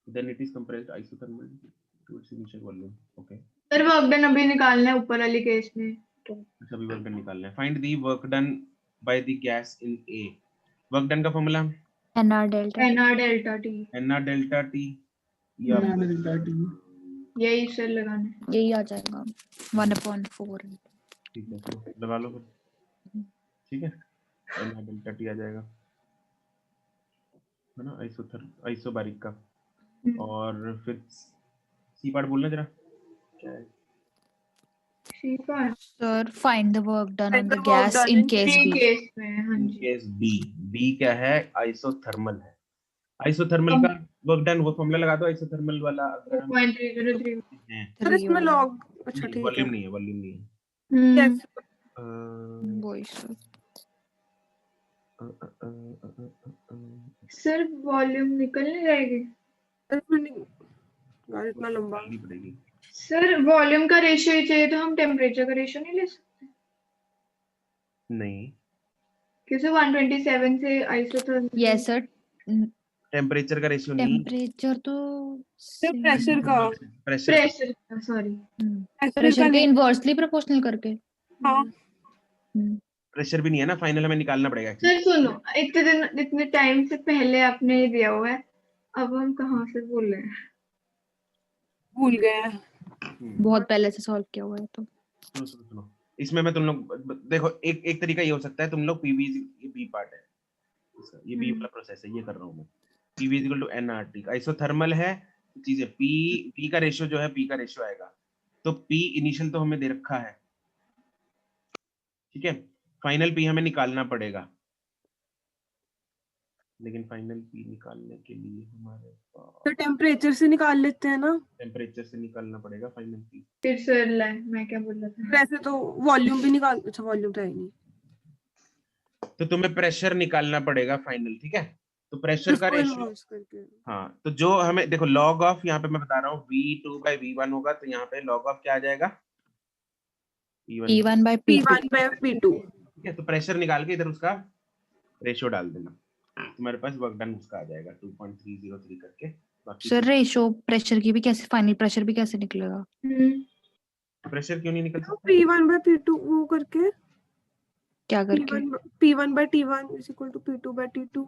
Then it is compressed isothermal to its initial volume. Okay sir work done अभी निकालना है ऊपर वाली केस में तो। अच्छा अभी वर्क डन निकालना है। Find the work done by the gas in A. Work done का formula N R delta N R delta T. N R delta T या यही सर लगाना है। यही आ जाएगा 1/4। ठीक है चलो लगा लो फिर ठीक है। एनआर डेल्टा टी आ जाएगा है ना आइसोबारिक का। और फिर सी पार्ट बोलना जरा क्या है? C part sir find the work done on Find the the work gas done in in case C B. Case में हाँ जी। Case B. बी क्या है? आइसोथर्मल है। आइसोथर्मल का वर्क डन वो फॉर्मूला लगा दो आइसोथर्मल वाला अगर हम 2.303। हैं। सर इसमें लॉग अच्छा ठीक है वॉल्यूम नहीं है वॉल्यूम नहीं है। Yes. वही सर सर वॉल्यूम निकल नहीं जाएगी इसमें नहीं यार इतना लंबा निकालनी पड़ेगी। सर। वॉल्यूम का रेशियो ही चाहिए तो हम टेम्परेचर का रेशियो नहीं ले सकते नहीं क्योंकि 127 से आइसोथर्मल। यस सर टेम्परेचर का रेशियो नहीं टेम्परेचर तो सर प्रेशर का प्रेशर प्रेशर सॉरी प्रेशर के इनवर्सली प्रोपोर्शनल करके। हाँ प्रेशर भी नहीं है ना फाइनल हमें निकालना पड़ेगा actually। सर सुनो इतने टाइम से पहले आपने ये दिया हुआ है अब हम कहाँ से बोल रहे हैं। भूल गए हैं। बहुत पहले से सॉल्व किया हुआ है तो। सुनो इसमें मैं तुम लोग देखो एक तरीका ये हो सकता है तुम लोग पीवी ये बी पार्ट है ये बी वाला प्रोसेस है ये कर रहा हूँ मैं। PV is equal to NRT isothermal है चीजें पी का रेशियो जो है पी का रेशियो आएगा तो पी इनिशियल तो हमें दे रखा है ठीक है। फाइनल पी हमें निकालना पड़ेगा लेकिन फाइनल पी निकालने के लिए हमारे तो टेम्परेचर से निकाल लेते हैं ना। टेम्परेचर से निकालना पड़ेगा फाइनल पी। फिर सर मैं क्या बोल रहा था। वैसे तो वॉल्यूम भी निकाल अच्छा वॉल्यूम तो है ही नहीं। तो तुम्हें प्रेशर निकालना पड़ेगा फाइनल ठीक है। तो प्रेशर का इसको रेशियो इन्वर्स करके हाँ तो जो हमें देखो लॉग ऑफ यहाँ पे मैं बता रहा हूँ V2/V1 होगा तो यहाँ पे लॉग ऑफ क्या आ जाएगा P1 by P2 P1 by P2 ठीक है। तो प्रेशर निकाल के इधर उसका रेशियो डाल देना तुम्हारे पास वर्क डन उसका आ जाएगा 2.303 करके। बाकी सर रेशो प्रेशर की भी कैसे फाइनल प्रेशर भी कैसे निकलेगा। प्रेशर क्यों नहीं निकल तो सकता? P1 by P2 वो करके क्या करके P1 by T1 is equal to P2 by T2।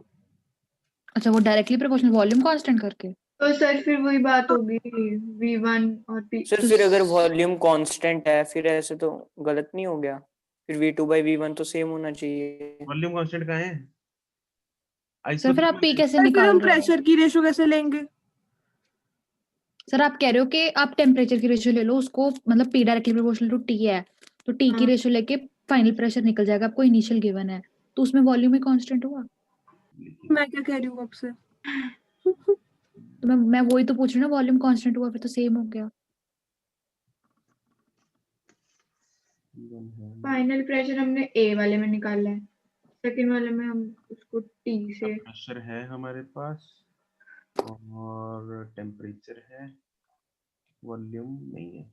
अच्छा वो डायरेक्टली प्रोपोर्शनल वॉल्यूम कांस्टेंट करके। तो सर फिर वही बात होगी V1 और P। सर फिर अगर वॉल्यूम कांस्टेंट है फिर ऐसे तो गलत नहीं हो गया फिर V2 by V1 तो सेम होना चाहिए। वॉल्यूम कांस्टेंट कहाँ है? सर फिर आप पी कैसे फिर निकाल हम रहे हो। प्रेशर की रेशियो कैसे लेंगे। सर आप कह रहे हो कि आप टेम्परेचर की रेशियो ले लो उसको मतलब P directly proportional to T है तो टी की रेशियो लेके फाइनल प्रेशर निकल जाएगा आपको इनिशियल गिवन है तो उसमें वॉल्यूम ही कांस्टेंट हुआ। मैं क्या कह रही हूँ आपसे। तो मैं वही तो पूछ रही हूँ ना वॉल्यूम कांस्टेंट हुआ फिर तो सेम हो गया। फाइनल प्रेशर हमने ए वाले में निकाला है सेकंड वाले में हम उसको टी से। प्रेशर है हमारे पास और टेम्परेचर है वॉल्यूम नहीं है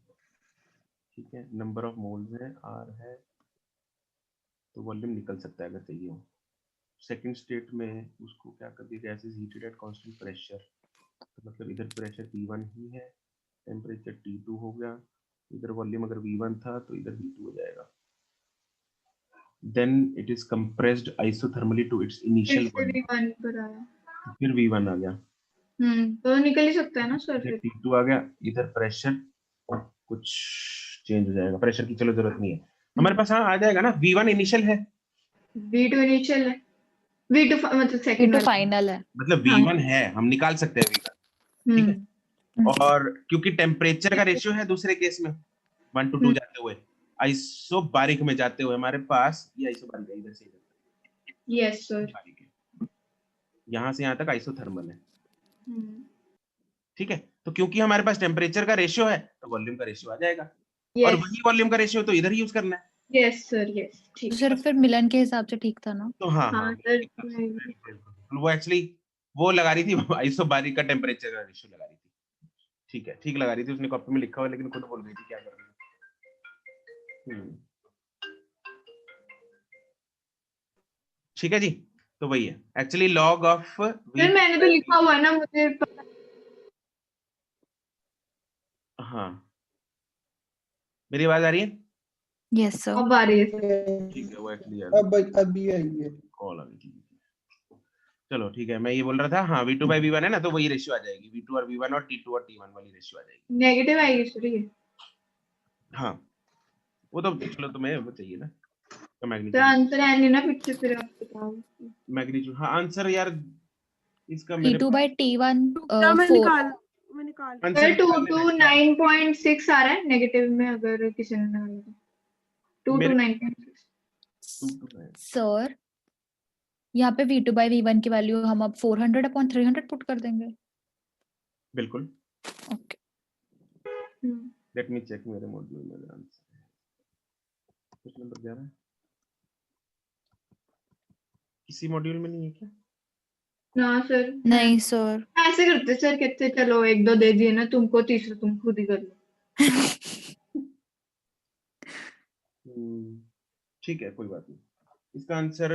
ठीक है। नंबर ऑफ मोल्स है आर है तो वॉल्यूम निकल सकता है अगर चाहिए हो। सेकंड स्टेट में उसको क्या कर दिया gas is heated at constant pressure तो मतलब इधर प्रेशर P1 ही है टेम्परेचर T2 हो गया इधर वॉल्यूम अगर V1 था तो इधर V2 हो जाएगा। Then it is compressed isothermally to its initial volume V1 पर आया फिर V1 आ गया तो निकल ही सकता है ना सर। इधर T2 आ गया इधर प्रेशर कुछ चेंज हो जाएगा प्रेशर की चलो जरूरत नहीं है हमारे पास। हाँ आ जाएगा ना V1 इनिशियल है V2 इनिशियल है V2 मतलब सेकंड वाला फाइनल है मतलब V1 है हम निकाल सकते हैं V1 ठीक है। और क्योंकि टेम्परेचर का रेशियो है दूसरे केस में 1 to 2 जाते हुए आइसोबारिक में जाते हुए हमारे पास ये आइसोबारिक है इधर से यस सर यहाँ से यहाँ तक आइसोथर्मल है ठीक है, तो क्योंकि हमारे पास टेम्परेचर का रेशियो है तो वॉल्यूम का रेशियो आ जाएगा, और यस वही वॉल्यूम का रेशियो तो इधर यूज करना है। यस सर यस तो ठीक सर फिर मिलन के हिसाब से ठीक था ना? तो हाँ हाँ हाँ सर वो एक्चुअली वो लगा रही थी आइसोबारिक का टेम्परेचर का रेशियो लगा रही थी। ठीक है, ठीक लगा रही थी, उसने कॉपी में लिखा हुआ, लेकिन खुद बोल रही थी क्या कर रही है। ठीक है जी, तो वही है एक्चुअली लॉग ऑफ सर मैंने तो लिखा हुआ है ना, मुझे पता। हाँ, मेरी आवाज आ रही है? Yes sir. अब आ रही है। ठीक है, वो एक्चुअली अब अभी आई है। कॉल आ गई थी। चलो ठीक है, मैं ये बोल रहा था, हाँ V2 by V1 है ना, तो वही रेशियो आ जाएगी, V2 और V1 और T2 और T1 वाली रेशियो आ जाएगी। नेगेटिव आएगी सर ये। हाँ वो तो चलो, तुम्हें वो चाहिए ना तो मैग्नीट्यूड। आंसर है नहीं ना पीछे, फिर आप बताओ। मैग्नीट्यूड, हाँ आंसर यार इसका मेरे T2 by T1 क्या मैं 4। निकाल सर आंसर 2 to 9.6 आ रहा है नेगेटिव में, अगर किसी ने निकाला तो 2 to 9.6। सर यहाँ पे V2 by V1 की वैल्यू हम अब 400/300 पुट कर देंगे। बिल्कुल, ओके। लेट मी चेक मेरे मॉड्यूल में आंसर है। क्वेश्चन नंबर 11 किसी मॉड्यूल में नहीं है क्या? ना सर नहीं सर। ऐसे करते सर, कहते चलो एक दो दे दिए ना तुमको, तीसरा तुम खुद ही कर लो। ठीक है, कोई बात नहीं, इसका आंसर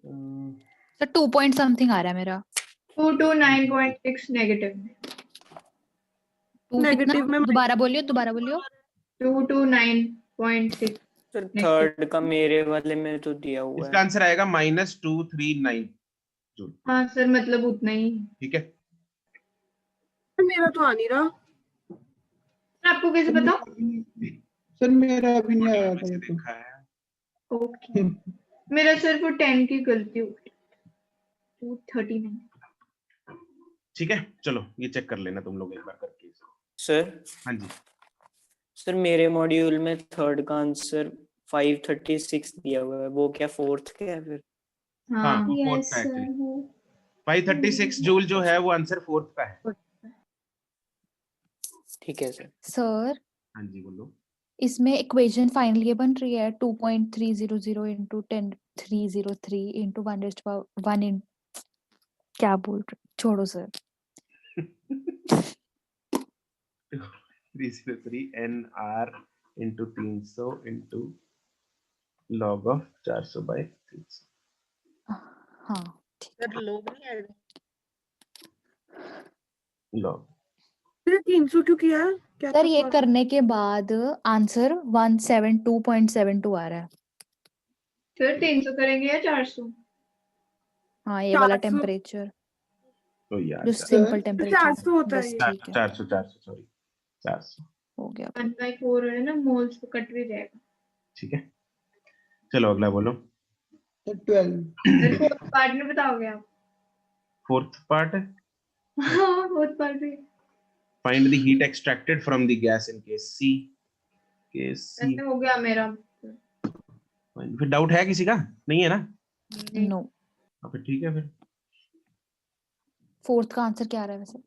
सर 2 point something आ रहा है मेरा। 2 to 9.6 नेगेटिव में। 2 नेगेटिव कितना? में दोबारा बोलियो। 2 to 9.6। सर थर्ड का मेरे वाले में तो दिया हुआ इसका है। आंसर आएगा -239 जूल। हाँ सर मतलब उतना ही। ठीक है, मेरा तो आ नहीं रहा। आपको कैसे पता? सर मेरा अभी नहीं आया था ये तो। देखा है। ओके मेरा सिर्फ 10 की गलती हो गई। 239। ठीक है, चलो ये चेक कर लेना तुम लोग एक बार करके इसको। सर हाँ जी, सर मेरे मॉड्यूल में थर्ड का आंसर 536 दिया हुआ है, वो क्या फोर्थ का है फिर? हाँ वो फोर्थ का एक्चुअली 536 जूल जो है वो आंसर फोर्थ का है। ठीक है सर। सर हाँ जी बोलो। इसमें इक्वेशन फाइनल ये बन रही है 2.300 into 10303 into 1 in क्या बोल रहे, छोड़ो sir. 303 NR into 300 into log of 400 by 300 हाँ सर लोग नहीं आएगा। log। 300 क्यों किया है? क्या सर था ये process? करने के बाद आंसर 172.72 आ रहा है। फिर 300 करेंगे या 400? हाँ ये वाला 400 टेम्परेचर तो यार जो सिंपल टेम्परेचर 400 होता है बस ये। ठीक है 400 सॉरी 400। हो गया। 1/4 है ना, मोल्स तो कट भी जाएगा। ठीक है, चलो अगला बोलो। सर 12। फोर्थ पार्ट में बताओगे आप? फोर्थ पार्ट, हाँ फोर्थ पार्ट भी। Find the heat extracted from the gas in case C। Case C ऐसे हो गया मेरा। फिर डाउट है किसी का? नहीं है ना? नो। फिर ठीक है, फिर फोर्थ का आंसर क्या आ रहा है वैसे?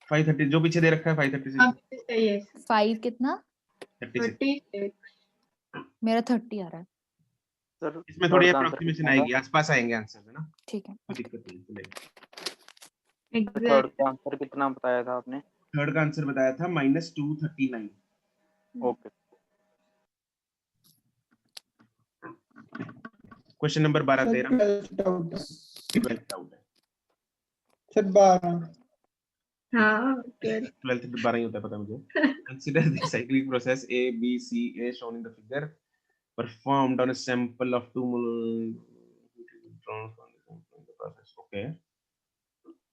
530 जो पीछे दे रखा है 536। हाँ सही है। 5 कितना? 36। 36। मेरा 30 आ रहा है। सर इसमें थोड़ी थर्ड का आंसर अप्रोक्सीमेशन कितना आएगी, था? आसपास आएंगे आंसर है ना, ठीक है। कोई दिक्कत नहीं चलेगा। थर्ड का आंसर कितना बताया था आपने? थर्ड का आंसर बताया था -239। Okay. Question number 12 sir 13 12 doubt है। 12 डाउट है। सर 12। हाँ 12th तो 12 ही होता है, पता है मुझे। Consider the cyclic process A B C A shown in the figure performed on a sample of 2 mol process। Okay,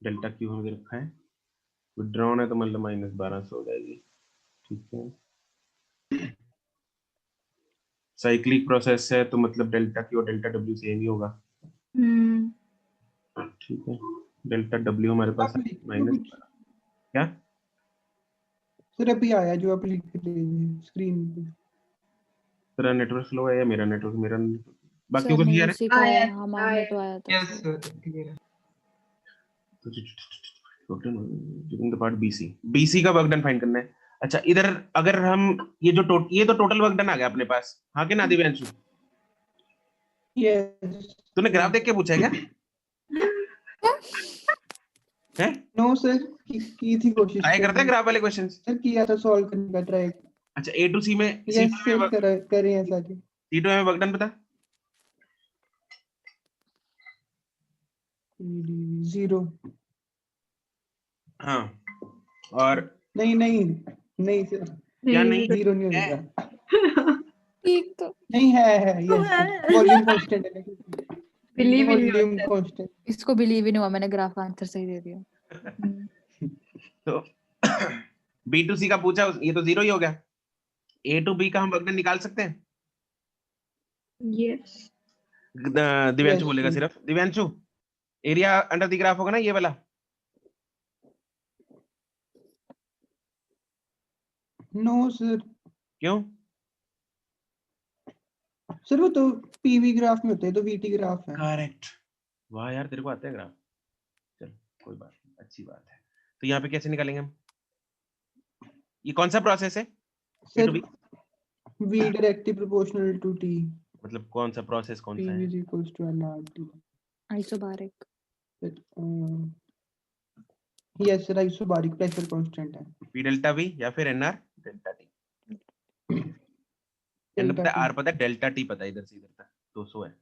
delta Q हमें दे रखा है, विड्रॉन है तो मतलब -1200 हो जाएगी। ठीक है, साइक्लिक प्रोसेस है तो मतलब डेल्टा Q और डेल्टा W सेम ही होगा। ठीक है, डेल्टा W हमारे पास आप लिख माइनस क्या? सर अभी आया जो आप लिख लीजिए स्क्रीन पे। तेरा नेटवर्क स्लो है या मेरा नेटवर्क? मेरा बाकी सर को नहीं क्लियर है? उसी का आया है, हमारे तो आया था। यस सर क्लियर है। ड्यूरिंग द पार्ट बीसी का वर्क डन फाइंड करना है। अच्छा इधर अगर हम ये तो टोटल वर्क डन आ गया अपने पास, हाँ कि ना दिव्यांशु? यस तूने ग्राफ देख के पूछा है क्या? हैं? नो सर, की थी कोशिश ट्राई करते हैं ग्राफ वाले क्वेश्चंस। सर, किया था सॉल्व करने का ट्राई। अच्छा ए टू सी में यस सर, करे हैं सारे। C2 में वर्क डन बता। 0। हाँ और नहीं सर, क्या नहीं? 0 नहीं होगा। ठीक तो नहीं है यस, वॉल्यूम कांस्टेंट है। Believe in volume constant. इसको बिलीव ही नहीं हुआ, मैंने ग्राफ का आंसर सही दे दिया। तो B to C का पूछा, ये तो 0 ही हो गया। A to B का हम वर्क डन निकाल सकते हैं? यस दिव्यांशु Yes, बोलेगा sir. सिर्फ। Divyanshu, area under the graph होगा ना ये वाला? नो सर, क्यों? सर वो तो पीवी ग्राफ में होते हैं, तो वीटी ग्राफ है। करेक्ट। वाह यार तेरे को आता है ग्राफ। चल कोई बात नहीं, अच्छी बात है। तो यहाँ पे कैसे निकालेंगे हम? ये कौन सा प्रोसेस है? Sir A to B? V directly proportional to T, मतलब कौन सा प्रोसेस कौन सा PV है? is equals to nRT। Isobaric. Yes sir, isobaric pressure constant है। P डेल्टा V या फिर NR डेल्टा T? N पता है, R पता है, डेल्टा T पता है, इधर से इधर तक 200 है।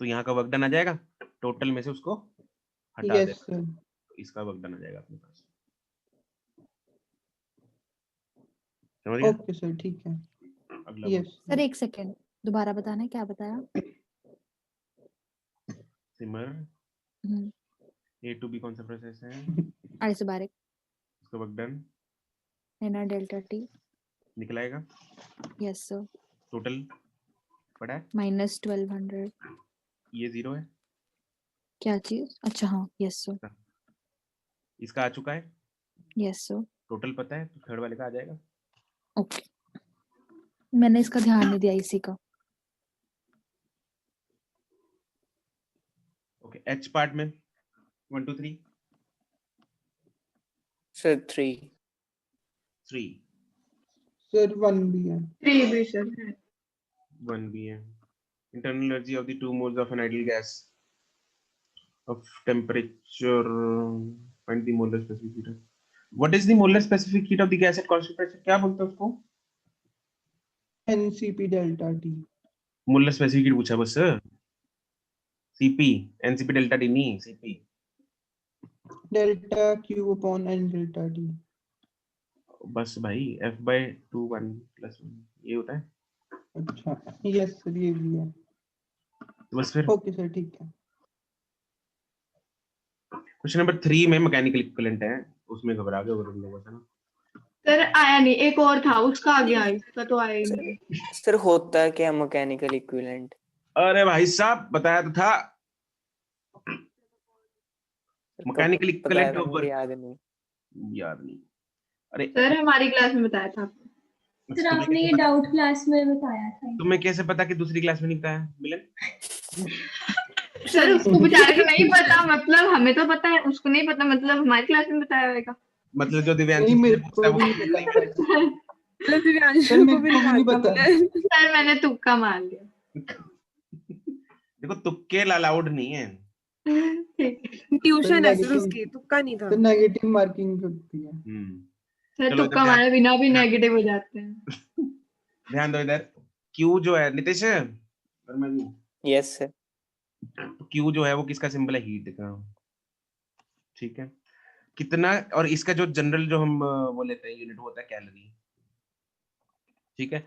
तो यहाँ का वर्क डन आ जाएगा, टोटल में से उसको हटा दे, यस सर, इसका वर्क डन आ जाएगा अपने पास। समझ गया? ओके सर, ठीक है। अगला यस सर एक सेकेंड, दोबारा बताना है क्या बताया? सिमर, हम्म, A to B कौन सा प्रोसेस है? आइसोबारिक। उसका work done NR delta T. निकल आएगा। Yes sir. टोटल पड़ा है, -1200। ये 0 है, क्या चीज? अच्छा हाँ, यस सर। इसका आ चुका है, यस सर। टोटल पता है, तो थर्ड वाले का आ जाएगा। ओके, मैंने इसका ध्यान नहीं दिया इसी का। ओके H पार्ट में 1 2 3 सर 3। सर 1 भी है। 3 भी सर है। 1 भी है। Internal energy of the 2 moles of an ideal gas of temperature, find the molar specific heat. What is the molar specific heat of the gas at constant pressure? क्या बोलते हैं उसको? NCP delta T। Molar specific heat पूछा बस। CP, NCP delta T नहीं, CP। Delta Q upon N delta T। बस भाई F/2 1 + 1 ये होता है। अच्छा यस सर, ये भी है। तो बस फिर ओके सर, ठीक है। क्वेश्चन नंबर 3 में मैकेनिकल इक्विवेलेंट है, उसमें घबरा गए और लोगों से ना। सर आया नहीं, एक और था उसका आ गया, इसका तो आया ही नहीं। सर होता है क्या मैकेनिकल इक्विवेलेंट? अरे भाई साहब बताया तो था, मैकेनिकल बताया इक्विवेलेंट था, ऑफ मुझे वर्क। याद नहीं। अरे सर हमारी क्लास में बताया था आपने। सर आपने ये डाउट क्लास में बताया था। तुम्हें कैसे पता कि दूसरी क्लास में नहीं बताया मिलन? सर उसको बेचारे को नहीं पता, मतलब हमें तो पता है, उसको नहीं पता, मतलब हमारी क्लास में बताया होगा। मतलब जो दिव्यांशु नहीं, मेरे से पूछता है को वो भी नहीं नहीं पता। मतलब दिव्यांशु सर, को भी मेरे को नहीं भी आता नहीं मुझे। सर मैंने तुक्का मार लिया। देखो तुक्के अलाउड नहीं है। ट्यूशन है सर उसकी, तुक्का नहीं था। तो नेगेटिव मार्किंग होती है। सर चलो तुक्का मारे बिना भी नेगेटिव हो जाते हैं। ध्यान दो इधर। Q जो है नितेश, यस सर। तो Q जो है वो किसका सिंबल है? हीट का। ठीक है, कितना, और इसका जो जनरल जो हम वो लेते हैं यूनिट होता है कैलोरी। ठीक है,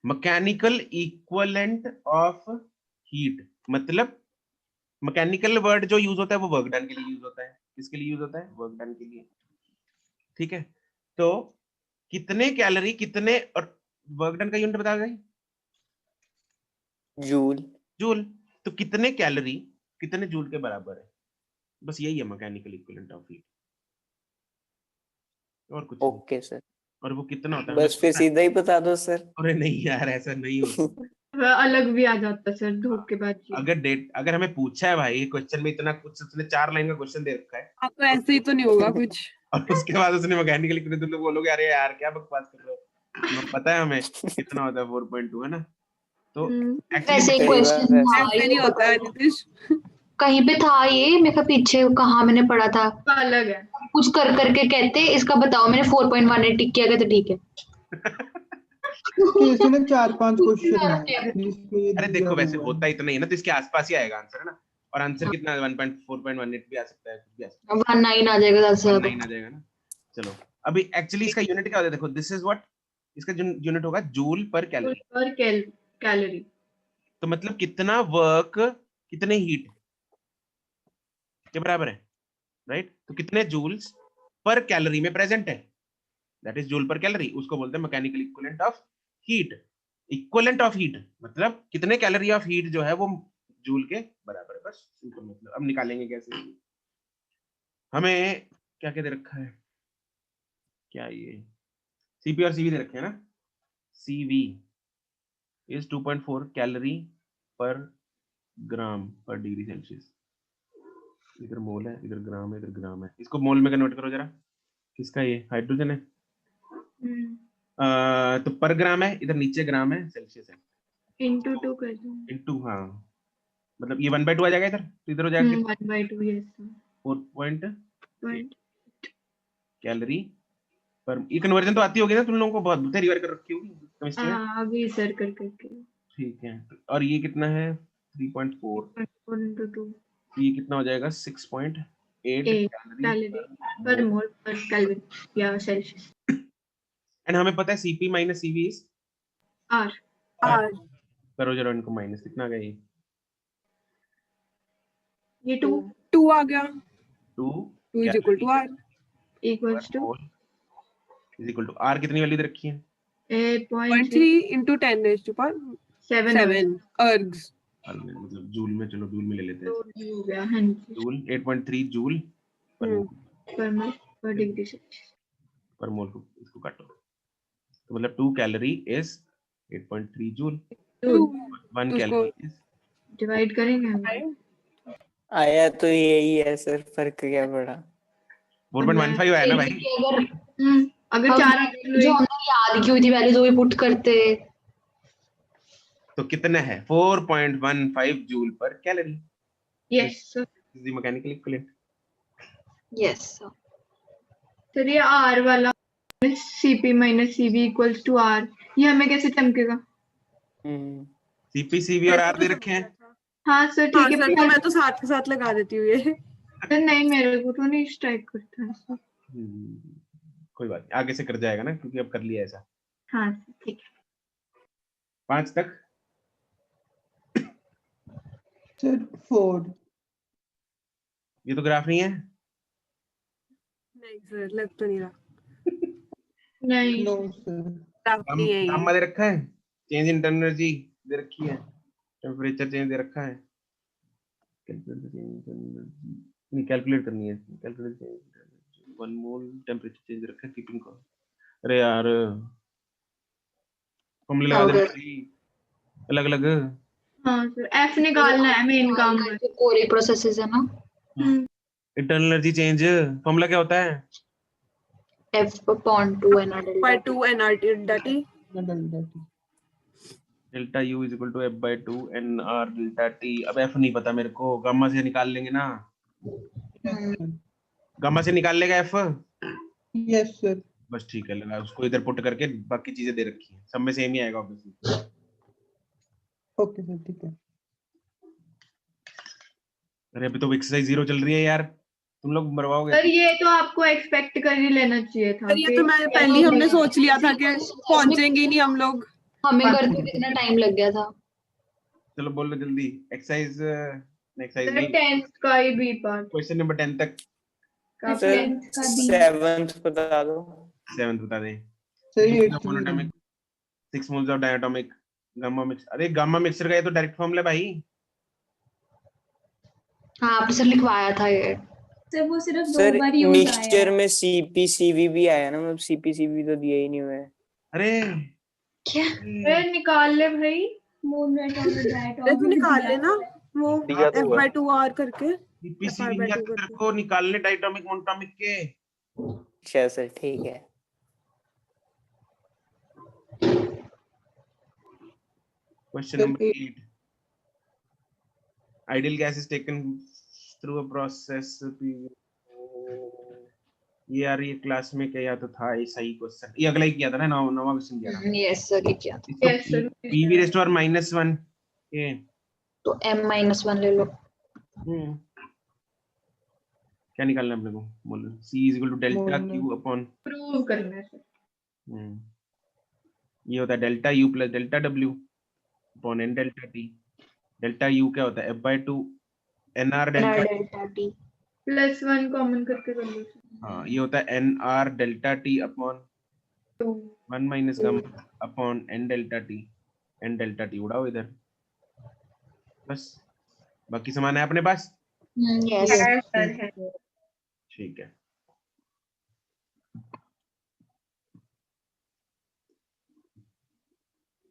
मैकेनिकल इक्विवेलेंट ऑफ हीट, मतलब मैकेनिकल वर्ड जो यूज होता है वो वर्क डन के लिए यूज होता है। किसके लिए यूज होता है? वर्क डन के लिए। ठीक है, तो कितने कैलोरी, कितने, और वर्क डन का यूनिट बता गए जूल। जूल। तो कितने कैलोरी कितने जूल के बराबर है, बस यही है मैकेनिकल इक्विवेलेंट ऑफ हीट, और कुछ नहीं। Okay sir. और वो कितना होता है बस फिर सीधा ही बता दो सर। अरे नहीं यार, ऐसा नहीं होता। अलग भी आ जाता सर, धोखेबाजी। अगर हमें पूछा है भाई क्वेश्चन में इतना कुछ, उसने 4 लाइन का क्वेश्चन दे रखा है अब तो ऐसे ही तो नहीं होगा कुछ। और उसके बाद उसने मैकेनिकल इक्वेशन, तुम लोग बोलोगे अरे यार क्या बकवास कर रहे हो, तुम्हें पता है हमें कितना होता है 4.2 है ना। तो वैसे एक्चुअली क्वेश्चन था ऐसे ये नहीं होता है पता नीतीश। कहीं पे था ये, मेरे को पीछे कहाँ मैंने पढ़ा था, अलग है कुछ कर करके कहते इसका बताओ, मैंने 4.18 टिक किया गया तो ठीक है। कैसे ना 4-5 क्वेश्चन है जिसमें ये अरे दिया देखो वैसे हुआ है। होता इतना ही है ना, तो इसके आसपास ही आएगा आंसर है ना। और आंसर कितना 4.18 भी आ सकता है, कुछ भी आ सकता है, 19 आ जाएगा ज्यादा से ज्यादा। 19 आ जाएगा ना। चलो अभी एक्चुअली इसका यूनिट क्या होता है, देखो दिस इज व्हाट, इसका यूनिट होगा जूल पर कैलोरी। पर कैलोरी तो मतलब कितना वर्क कितने हीट के बराबर है, राइट। तो कितने जूल्स पर कैलोरी में प्रेजेंट है, दैट इज जूल पर कैलोरी, उसको बोलते हैं mechanical equivalent of heat. Equivalent of heat मतलब कितने कैलोरी ऑफ हीट जो है वो जूल के बराबर है, बस सिंपल मतलब। अब निकालेंगे कैसे, हमें क्या क्या दे रखा है, क्या ये सीपी और सीवी दे रखे हैं ना। सीवी इज 2.4 कैलोरी पर ग्राम पर डिग्री सेल्सियस। इधर मोल है, इधर ग्राम है, इधर ग्राम है, इसको मोल में कन्वर्ट करो जरा। किसका ये हाइड्रोजन है, तो पर ग्राम है, इधर नीचे ग्राम है, सेल्सियस है, into 2 कर दो। इनटू, हाँ मतलब ये 1/2 आ जाएगा इधर, तो इधर हो जाएगा 1/2 यस 4.8 कैलोरी पर। ये कन्वर्जन तो आती होगी ना तुम लोगों को, बहुत पहली बार कर रखी होगी केमिस्ट्री में। हाँ अभी सर कर करके। ठीक है, और ये कितना है 3.4 into 2 ये कितना हो जाएगा 6.8 कैलोरी पर मोल पर केल्विन या सेल्सियस। एंड हमें पता है CP minus CV is R. करो जरा इनको माइनस, कितना आ गया ये 2 आ गया, 2 2 is equal to R equals to is equal to R, कितनी वैल्यू दे रखी है 0.3 into 10 raised to power 7 ergs। मतलब जूल में, चलो जूल में ले लेते हैं, हो गया हाँ जी। जूल 8.3 जूल पर मोल पर डिग्री सेल्सियस पर मोल को इसको काटो, तो मतलब 2 calorie is 8.3 joule, 1 calorie is divide करेंगे हम। आया तो यही है सर, फर्क क्या पड़ा। 4.15 आया ना भाई। अगर हम 4 जो हमने याद की हुई थी वैल्यूज वो भी पुट करते, तो कितना है 4.15 जूल पर calorie. Yes sir. Is the mechanical equivalent. Yes sir ये आर वाला CP minus CV equals to R, ये हमें कैसे चमकेगा। सीपी सीवी और आर दे रखे हैं। हाँ सर ठीक है, तो मैं तो साथ के साथ लगा देती हूँ ये। सर नहीं मेरे को तो नहीं स्ट्राइक करता है सर। कोई बात नहीं, आगे से कर जाएगा ना, क्योंकि अब कर लिया ऐसा। हाँ ठीक है 5 तक सर 4 ये तो ग्राफ नहीं है। नहीं सर लग तो नहीं रहा, नहीं नो सर ग्राफ नहीं है ये। गामा दे रखा है, चेंज इन एनर्जी दे रखी है, टेम्परेचर चेंज दे रखा है, नहीं कैलकुलेट करनी है, कैलकुलेट चेंज 1 मोल टेम्परेचर चेंज दे रखा है कीपिंग को। अरे यार फॉर्मूले लगा दे भाई अलग अलग। हाँ सर एफ निकालना है मेन काम है, कोरी प्रोसेसेस है ना। इंटरनल एनर्जी चेंज फॉर्मूला क्या होता है, F upon 2 nr by delta 2 nr delta t। Delta U is equal to F by 2 nr delta T। अब F नहीं पता मेरे को, गामा से निकाल लेंगे ना, गामा से निकाल लेगा F। Yes sir. बस ठीक है, लगा उसको इधर पुट करके, बाकी चीजें दे रखी हैं, सब में सेम ही आएगा ऑब्वियसली। ओके सर ठीक है। अरे अभी तो एक्सरसाइज 0 चल रही है यार, तुम लोग मरवाओगे। सर ये तो आपको एक्सपेक्ट कर ही लेना चाहिए था। सर ये तो मैं पहले ही हमने सोच लिया था कि पहुंचेंगे ही नहीं हम लोग, हमें करते कितना टाइम लग गया था। चलो बोलो जल्दी, एक्सरसाइज एक्सरसाइज सर 10th का ही बी पार्ट, क्वेश्चन नंबर 10 तक। सर 7th बता दो। 7th बता दे। सही है। Monoatomic 6 moles of diatomic gamma mix, अरे गामा मिक्सचर का ये तो डायरेक्ट फॉर्मूला भाई। हाँ आपने सर लिखवाया था ये। सर वो सिर्फ सर 2 बार यूज आया मिक्सचर है। में सीपी सीवी भी आया ना, मतलब सीपी सीवी तो दिया ही नहीं हुआ है। अरे क्या निकाल ले भाई, मून एटॉमिक अरे तू निकाल लेना वो दिया तो हुआ। F/2R करके पीसीबी FR/2 या तो तेरे को निकालने डायटोमिक मोनोटोमिक के। अच्छा सर ठीक है। Question number 8. Ideal gas is taken through a process. ये यार ये क्लास में क्या या तो था ये सही क्वेश्चन, ये अगला ही किया था ना, नवा क्वेश्चन किया था। यस सर ठीक है। Yes, sir. पीवी रेस्ट और -1 ये तो m-1 ले लो। क्या निकालना है अपने को? बोलो C is equal to delta mole Q upon prove करना है sir. ये होता है delta U plus delta W upon N delta T। Delta U क्या होता है? F/2 NR delta. Delta T +1 common करके कर लो sir. हाँ ये होता है NR delta T upon 2. 1 minus gamma upon N delta T। N delta T उड़ाओ इधर, बस बाकी सामान है अपने पास। यस है sir है. ठीक है,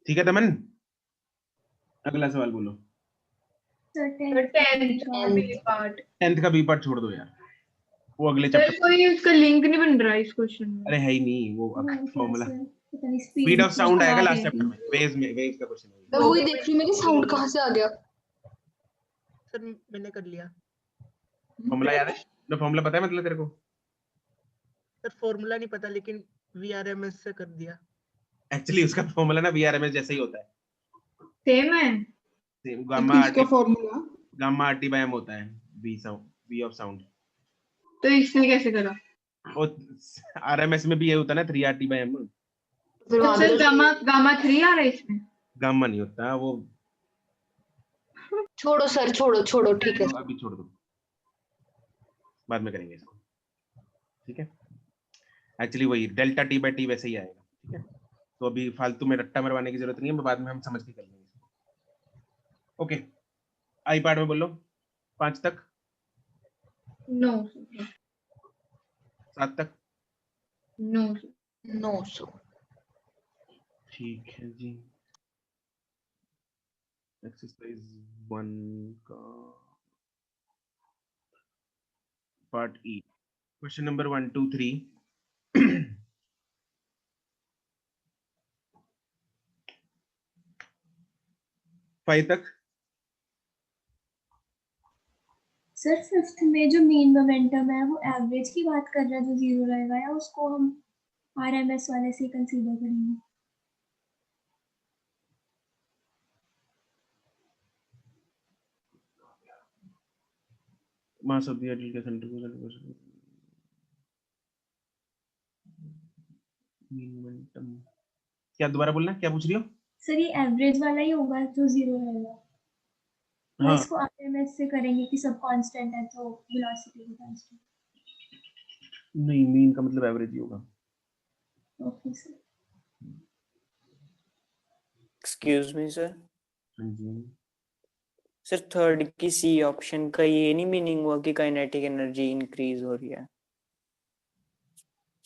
ठीक है तमन, अगला सवाल बोलो। Sir 10th का B part. 10th का बी पार्ट छोड़ दो यार, वो अगले सर चैप्टर। कोई उसका लिंक नहीं बन रहा इस क्वेश्चन में. अरे है ही नहीं वो formula. Speed speed of sound आएगा लास्ट चैप्टर में, वेव्स का क्वेश्चन है। मैं वही देख रही हूँ मेरी साउंड कहाँ से आ गया। सर मैंने कर लिया फॉर्मूला याद है ना? फॉर्मूला पता है मतलब तेरे को? सर, फॉर्मूला नहीं पता लेकिन VRMS से कर दिया। एक्चुअली उसका फॉर्मूला ना VRMS जैसा ही होता है, सेम है. सेम गामा किसका formula? Gamma RT by m होता है, V ऑफ साउंड। तो इसने कैसे करा? वो RMS में भी ये होता है ना 3RT बाय m। फिर तो वहां सर पे गामा 3 आ रहा है इसमें. गामा नहीं होता वो, छोड़ो सर, छोड़ो ठीक है। अभी छोड़ दो, बाद में करेंगे इसको, ठीक है। एक्चुअली वही डेल्टा T बाय T वैसे ही आएगा, ठीक है। तो अभी फालतू में रट्टा मरवाने की जरूरत नहीं है, बाद में हम समझ के कर लेंगे। ओके, आई पार्ट में बोलो 5 तक, 9 7 तक, 900 ठीक है जी। एक्सरसाइज 1 का पार्ट ई, क्वेश्चन नंबर 1 2 3 5 तक। सर 5th में जो मीन मोमेंटम है वो एवरेज की बात कर रहा है जो 0 रहेगा, या उसको हम RMS वाले से कंसीडर करेंगे? मास ऑफ द आइडियल के सेंटर को मोमेंटम क्या, दोबारा बोलना, क्या पूछ रही हो? सर ये एवरेज वाला ही होगा जो 0 रहेगा, या हाँ इसको RMS से करेंगे कि सब कांस्टेंट है तो वेलोसिटी भी कांस्टेंट? नहीं, मीन का मतलब एवरेज ही होगा। Okay sir. Excuse me sir. हाँ जी, सर थर्ड की सी ऑप्शन का ये नहीं मीनिंग हुआ कि काइनेटिक एनर्जी इंक्रीज हो रही है?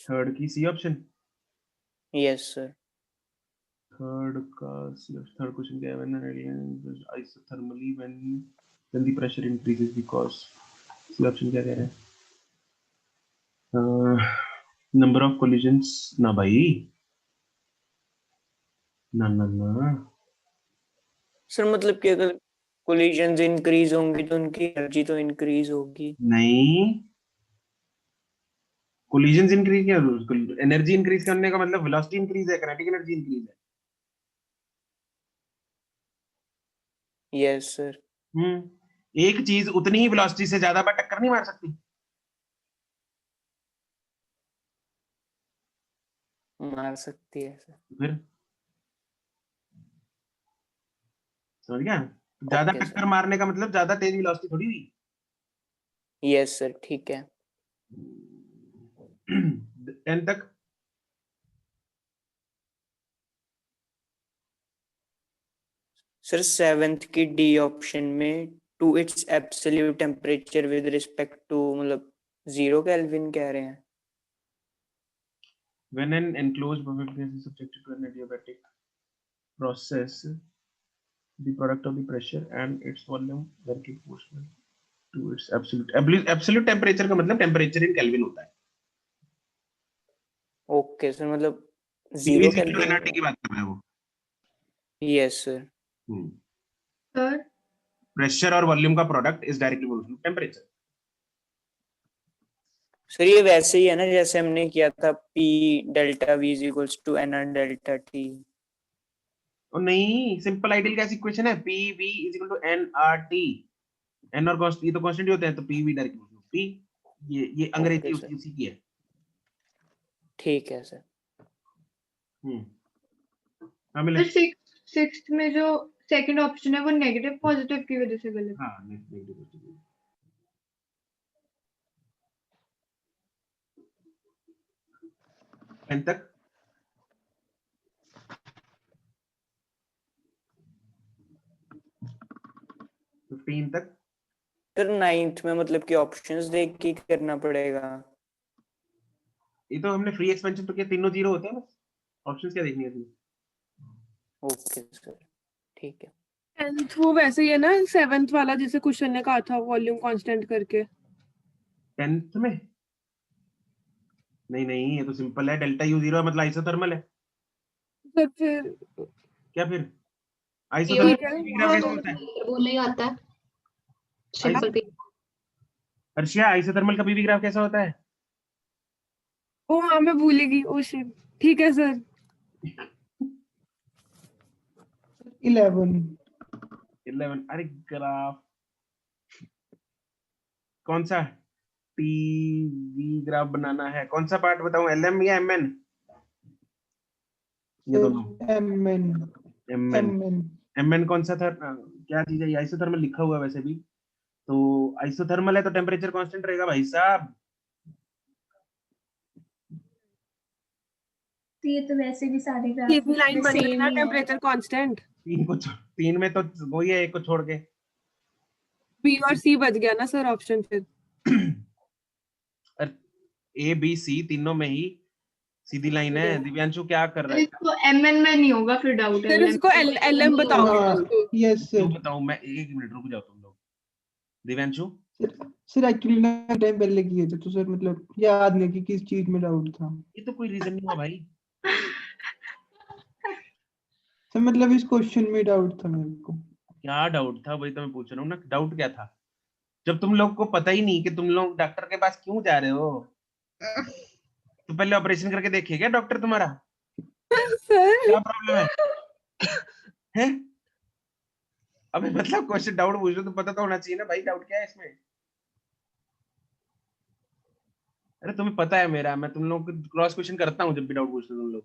थर्ड की C option, yes sir. Third का सी, थर्ड क्वेश्चन क्या है? When isothermally when the pressure increases because, C option क्या कह रहा है? नंबर ऑफ कोलिजन्स ना भाई, ना ना ना, सर मतलब कि अगर कोलिजन्स इंक्रीज होंगी तो उनकी एनर्जी तो इंक्रीज होगी। नहीं, कोलिजन्स इंक्रीज क्या, एनर्जी इंक्रीज करने का मतलब वेलोसिटी इंक्रीज है, काइनेटिक एनर्जी इंक्रीज है। Yes sir. एक चीज उतनी ही वेलोसिटी से ज्यादा बार टक्कर नहीं मार सकती। मार सकती है सर। फिर समझ गया, ज्यादा ओके टक्कर सर। मारने का मतलब ज्यादा तेज वेलोसिटी थोड़ी हुई। यस सर ठीक है। 10 तक। सर 7th की डी ऑप्शन में to its absolute temperature with respect to मतलब 0 केल्विन कह रहे हैं। When an enclosed perfect gas is subjected to an adiabatic process, the product of the pressure and its volume directly proportional to its absolute temperature का मतलब temperature in kelvin होता है। Okay sir, मतलब degree 0 kelvin NRT की बात कर रहा है वो। Yes sir. सर प्रेशर और वॉल्यूम का product is directly proportional to temperature. Sir ये वैसे ही है ना जैसे हमने किया था P delta V is equals to NR delta T। और नहीं, सिंपल आइडियल गैस इक्वेशन है P V is equal to nRT। n और कांस्टेंट ये तो कांस्टेंट ही होते हैं, तो P V डायरेक्टली P ये अंग्रेजी Okay, उसी की है। ठीक है सर। हाँ मिले। सिक्स्थ में जो सेकंड ऑप्शन है वो नेगेटिव पॉजिटिव की वजह से गलत। हाँ नेगेटिव पॉजिटिव। एन तक तक सर 9th में मतलब कि ऑप्शंस देख के करना पड़ेगा। ये तो हमने फ्री एक्सपेंशन तो किया, तीनों जीरो होते हैं बस, ऑप्शंस क्या देखनी है तुम्हें। ओके सर ठीक है। 10th वो वैसे ही है ना 7th वाला जैसे क्वेश्चन ने कहा था वॉल्यूम कांस्टेंट करके। 10th में नहीं ये तो सिंपल है, डेल्टा यू जीरो मतलब आइसोथर्मल है। फिर क्या फिर आइसोथर्मल ग्राफ कैसे होता है? बोलने ही आता है सिंपल पे। अर्शिया आइसोथर्मल का पीवी ग्राफ कैसा होता है? ओ हाँ मैं भूलेगी। ओ शिट, ठीक है सर। 11 अरे ग्राफ कौन सा टीवी ग्राफ बनाना है? कौन सा पार्ट बताऊं, एलएम या एमएन? ये दोनों एमएन एमएन कौन सा था, क्या चीज है? आइसोथर्मल लिखा हुआ है वैसे भी, तो आइसोथर्मल है तो टेम्परेचर कांस्टेंट रहेगा भाई साहब। तो ये तो वैसे भी सारे ये भी लाइन ग्राफ बन रही है सेम ना ही है। Temperature constant. तीन में तो वही है, एक को छोड़ के। बी और सी बच गया ना सर ऑप्शन फिर। ए बी सी तीनों में ही सीधी लाइन है। दिव्यांशु क्या कर रहा है? इसको एमएन में नहीं होगा फिर डाउट है। सर इसको एलएम बताओ। यस क्यों सर। बताऊं मैं, एक मिनट रुक जाओ तुम लोग। दिव्यांशु सर एक्चुअली ना टाइम पहले किए थे तो सर मतलब याद नहीं कि किस चीज में डाउट था। ये तो कोई रीजन नहीं हुआ भाई। सर मतलब इस क्वेश्चन में डाउट था मेरे को। क्या डाउट था वही तो मैं पूछ रहा हूँ ना, डाउट क्या था? जब तुम लोग को पता ही नहीं कि तुम लोग डॉक्टर के पास क्यों जा रहे हो, तो पहले ऑपरेशन करके देखिए क्या डॉक्टर तुम्हारा? क्या प्रॉब्लम है? हैं? अबे मतलब क्वेश्चन डाउट पूछ रहे हो तो पता तो होना चाहिए ना भाई, डाउट क्या है इसमें? अरे तुम्हें पता है मेरा, मैं तुम लोग को क्रॉस क्वेश्चन करता हूँ जब भी डाउट पूछते हो तुम लोग।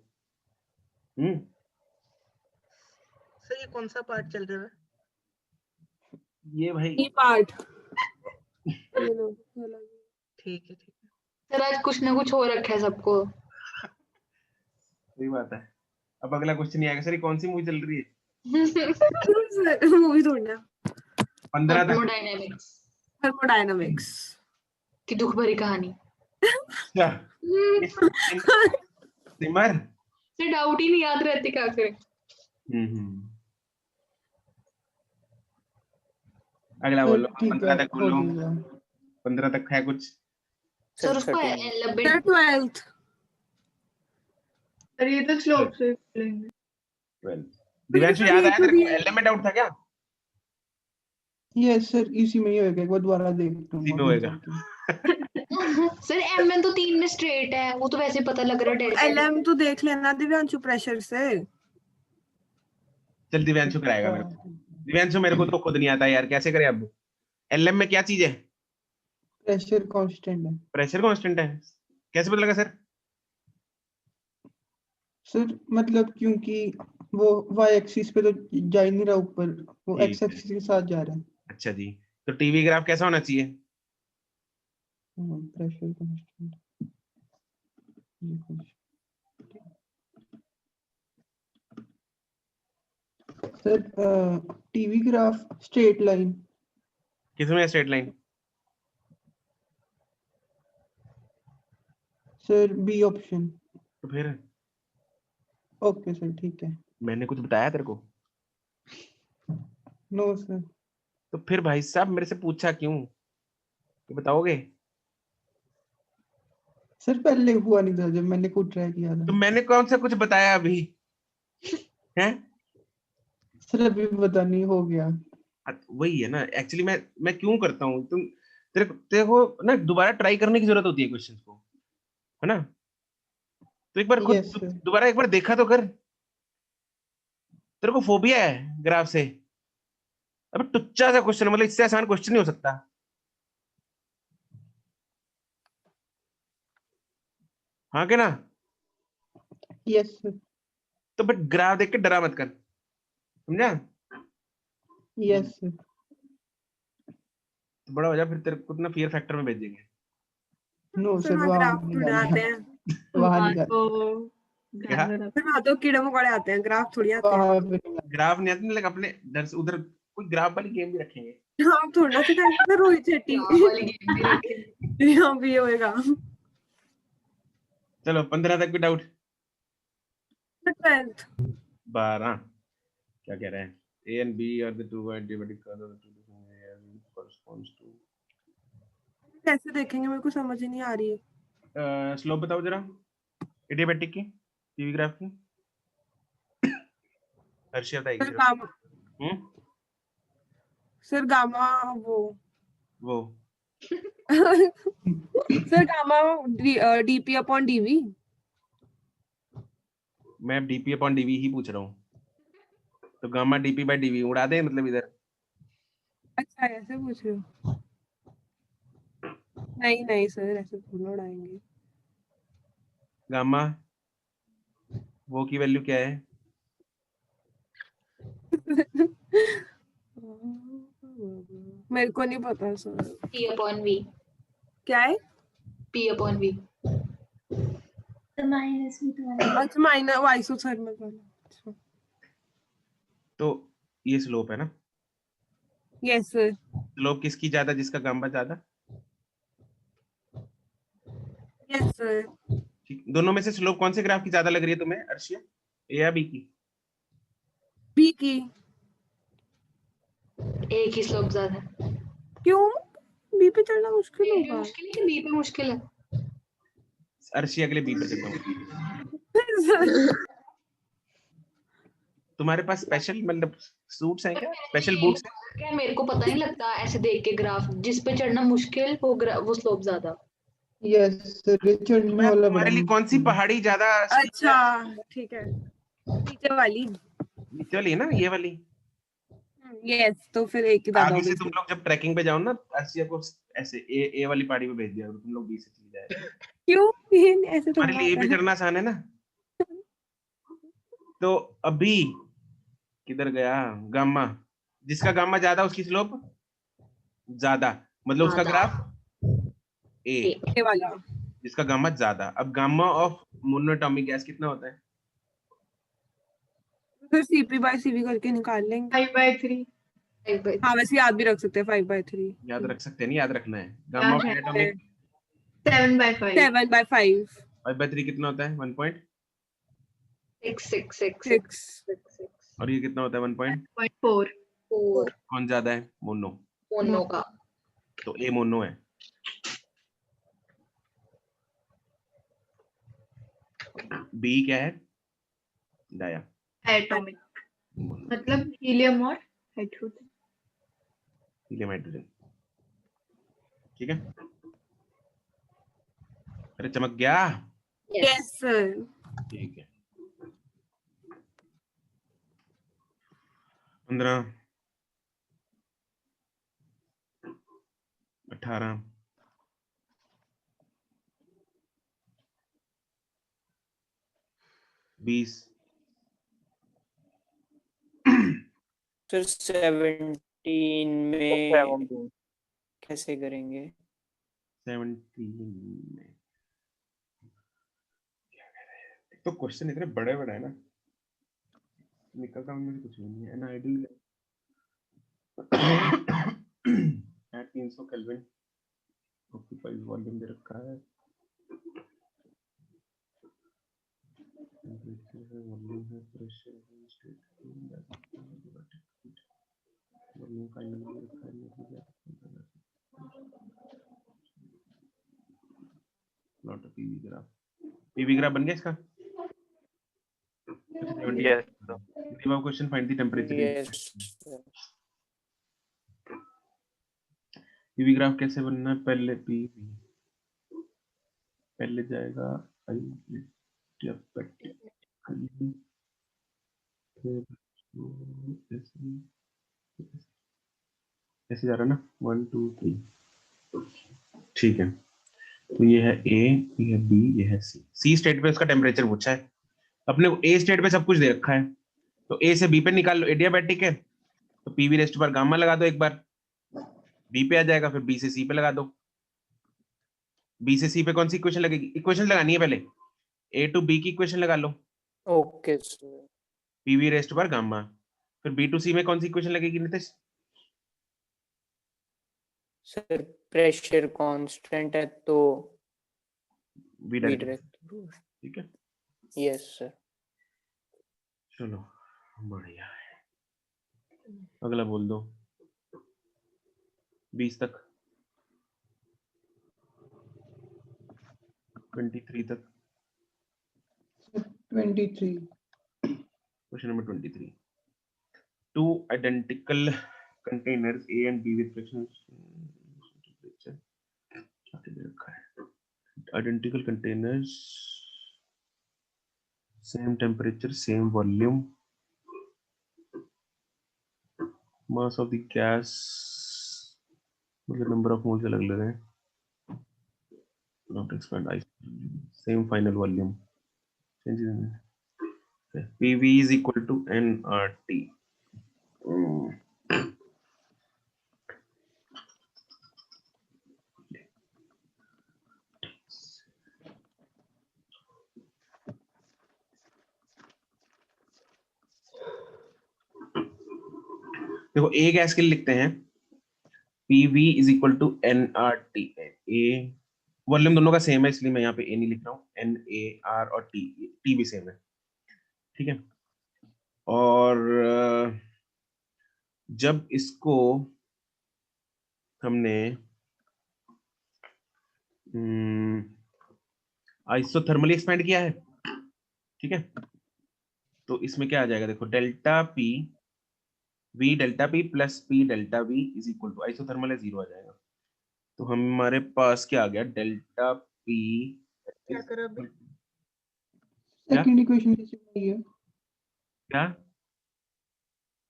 सर ये कौन सा पार्ट चल रहा है? ये भाई ये पार्ट। ठीक है। सर आज कुछ ना कुछ हो रखा है सबको। सही बात है। अब अगला क्वेश्चन ये आएगा, सर ये कौन सी मूवी चल रही है? मूवी ढूंढना। 15 तक। थर्मोडायनामिक्स की दुख भरी कहानी। क्या सिमर? सर डाउट ही नहीं याद रहती, क्या करें। अगला बोलो। ठीक 15 है तक बोलो। हो गया। 15 तक है कुछ? सर उसको 12th। सर ये तो स्लोप से लेंगे। 12 दिव्यांशु याद आया तेरे को? एलएम में डाउट था क्या? यस सर इसी में ही होएगा, एक बार दोबारा देखता इसी में होएगा। सर एमएन तो 3 में स्ट्रेट है, वो तो वैसे पता लग रहा है डेल्टा। एलएम तो देख लेना दिव्यांशु प्रेशर से। चल दिव्यांशु कराएगा मेरे को। दिव्यांशु मेरे को तो खुद नहीं आता यार, कैसे करें अब? एलएम में क्या चीज है? प्रेशर कांस्टेंट है। प्रेशर कांस्टेंट है, कैसे पता लगा सर? सर मतलब क्योंकि वो y एक्सिस पे तो जा ही नहीं रहा ऊपर, वो ठीक x है। एक्सिस के साथ जा रहा है। अच्छा जी, तो टीवी ग्राफ कैसा होना चाहिए? Pressure constant sir TV graph straight line. किसमें है straight line? Sir B option. तो फिर ओके सर ठीक है। मैंने कुछ बताया तेरे को? No sir. तो फिर भाई साहब मेरे से पूछा क्यों, ये बताओगे? सर पहले हुआ नहीं था जब मैंने खुद ट्राई किया तो था। मैंने कौन सा कुछ बताया अभी हैं? सर अभी पता नहीं हो गया। वही है ना, एक्चुअली मैं क्यों करता हूँ, तेरे को ना दोबारा ट्राई करने की जरूरत होती है क्वेश्चंस को, है ना? तो एक बार खुद यस सर। दोबारा एक बार देखा तो कर। तेरे को फोबिया है ग्राफ से? अबे टुच्चा सा क्वेश्चन, मतलब इससे आसान क्वेश्चन नहीं हो सकता। हाँ के ना? Yes sir. तो बट ग्राफ देख के डरा मत कर, समझा? Yes sir. तो बड़ा हो जा फिर तेरे को ना फियर फैक्टर में भेजेंगे। नो सर सर वहाँ वहाँ ग्राफ नहीं थोड़ी आते डालना। हैं। वहाँ वहाँ नहीं डालना। तो क्या? सर वहाँ तो कीड़े मकोड़े आते हैं, ग्राफ थोड़ी आते हैं। वहाँ पे नहीं डालना। ग्राफ नहीं आते, लेकिन अपने डर से उधर कोई ग्राफ वाली गेम भी रखेंगे। हम थोड़ा ना सिखाएंगे सर, रोहित शेट्टी ग्राफ वाली गेम भी रखेंगे। यहाँ भी होएगा। चलो 15 तक भी डाउट। 12th 12 क्या कह रहे हैं? A and B are the two adiabatic curves of the two different areas corresponds to कैसे देखेंगे, मेरे को समझ ही नहीं आ रही है। स्लोप बताओ जरा एडियाबैटिक की, पीवी ग्राफ की। हर्षिया बताएगी सर जरा। गामा, सर गामा वो sir gamma DP upon DV. मैं डीपी अपॉन डीवी ही पूछ रहा हूँ, तो गामा डीपी बाय डीवी उड़ा दे मतलब इधर। अच्छा ऐसे पूछ रहे हो? नहीं नहीं सर, ऐसे थोड़ा उड़ाएंगे। गामा वो की वैल्यू क्या है? मेरे को नहीं पता सर। P upon V. क्या है? P upon V. तो माइनस भी तो आएगा। अच्छा माइनस आइसोथर्मल वाला। अच्छा तो ये स्लोप है ना? Yes sir. स्लोप किसकी ज्यादा, जिसका गामा ज्यादा? Yes sir. ठीक, दोनों में से स्लोप कौन से ग्राफ की ज्यादा लग रही है तुम्हें अर्शिया, ए या बी की? बी की। A की स्लोप ज्यादा है। क्यों? बी पे चढ़ना मुश्किल A पे होगा। मुश्किल है कि B पे मुश्किल है? अर्शिया के लिए बी पे चलता हूँ। सर तुम्हारे पास स्पेशल मतलब सूट्स हैं क्या, स्पेशल नहीं, बूट्स हैं? क्या मेरे को पता नहीं लगता ऐसे देख के ग्राफ, जिस पे चढ़ना मुश्किल वो स्लोप ज्यादा। यस सर ये चढ़ने वाला बड़ा तुम्हारे लिए कौन सी मुश्किल है। पहाड़ी ज्यादा steep है? अच्छा ठीक है, नीचे वाली। नीचे वाली है ना, ये वाली। यस तो फिर एक ही ज्यादा आगे होगी। से तुम लोग जब ट्रैकिंग पे जाओ ना, अर्शिया को ऐसे ए वाली पहाड़ी पे भेज दिया करो, तुम लोग बी से चली जाए। क्यों? ये ऐसे तुम्हारे थोड़ा लिए ए होता पे है। चढ़ना आसान है ना। तो अभी किधर गया गामा, जिसका गामा ज्यादा उसकी स्लोप ज्यादा, मतलब उसका ज्यादा। ग्राफ ए, ये वाला। जिसका गामा ज्यादा। अब गामा ऑफ मोनोटॉमिक गैस कितना होता है? फिर सीपी बाय सीवी करके निकाल लेंगे। 5/3 हाँ वैसे याद भी रख सकते हैं 5/3। याद रख सकते हैं, नहीं याद रखना है। गामा ऑफ एटॉमिक 7/5 7/5 5/3 कितना होता है? 6 और ये कितना होता है? 4 कौन ज्यादा है? मोनो। मोनो का। तो ए मोनो है। बी क्या है? डाया। एटॉमिक मतलब हीलियम और हाइड्रोजन। हीलियम हाइड्रोजन, ठीक है। अरे चमक गया। Yes sir. ठीक है। 15 18 20 सर 17 में कैसे करेंगे? 17 में तो क्वेश्चन इतने बड़े बड़े है ना, निकलता उनमें से कुछ भी नहीं है। An ideal at 300 kelvin occupies volume दे रखा है, टेंपरेचर है, वॉल्यूम है, प्रेशर है, state not a P V graph बन गया इसका। Yes, sir. Question find the temperature. Yes P V graph कैसे बनना है? पहले पीवी पहले जाएगा ऐसे जा रहा है ना, 1 2 3, ठीक है। तो ये है ए, ये है बी, ये है सी। सी स्टेट पे उसका टेम्परेचर पूछा है अपने को, ए स्टेट पे सब कुछ दे रखा है, तो ए से बी पे निकाल लो, एडियाबैटिक है तो पीवी रेस्ट पर गामा लगा दो एक बार, बी पे आ जाएगा, फिर बी से सी पे लगा दो। बी से सी पे कौन सी इक्वेशन लगेगी? इक्वेशन लगानी है पहले, ए टू बी की इक्वेशन लगा लो, ओके सर। पीवी रेस्ट पर गामा। फिर बी टू सी में कौन सी इक्वेशन लगेगी नितेश? सर प्रेशर कांस्टेंट है तो बी बी डायरेक्ट, डायरेक्ट। ठीक है। Yes sir. चलो बढ़िया है, अगला बोल दो 20 तक, 23 तक। 23 Question number 23. Two identical containers A and B with fractions identical containers, same temperature, same volume, mass of the gas, मतलब number of moles अलग अलग हैं, not expand ice, same final volume, PV is equal to nRT. देखो ए gas के लिए लिखते हैं PV is equal to nRT। A volume दोनों का सेम है इसलिए मैं यहाँ पे ए नहीं लिख रहा हूँ, NAR और टी भी सेम है, ठीक है। और जब इसको हमने आइसोथर्मली एक्सपेंड किया है, ठीक है, तो इसमें क्या आ जाएगा? देखो delta P V delta P plus P delta V is equal to, isothermal है 0 आ जाएगा, तो हमारे पास क्या आ गया? डेल्टा पी क्या करा अभी? सेकंड इक्वेशन कैसे बनी है? क्या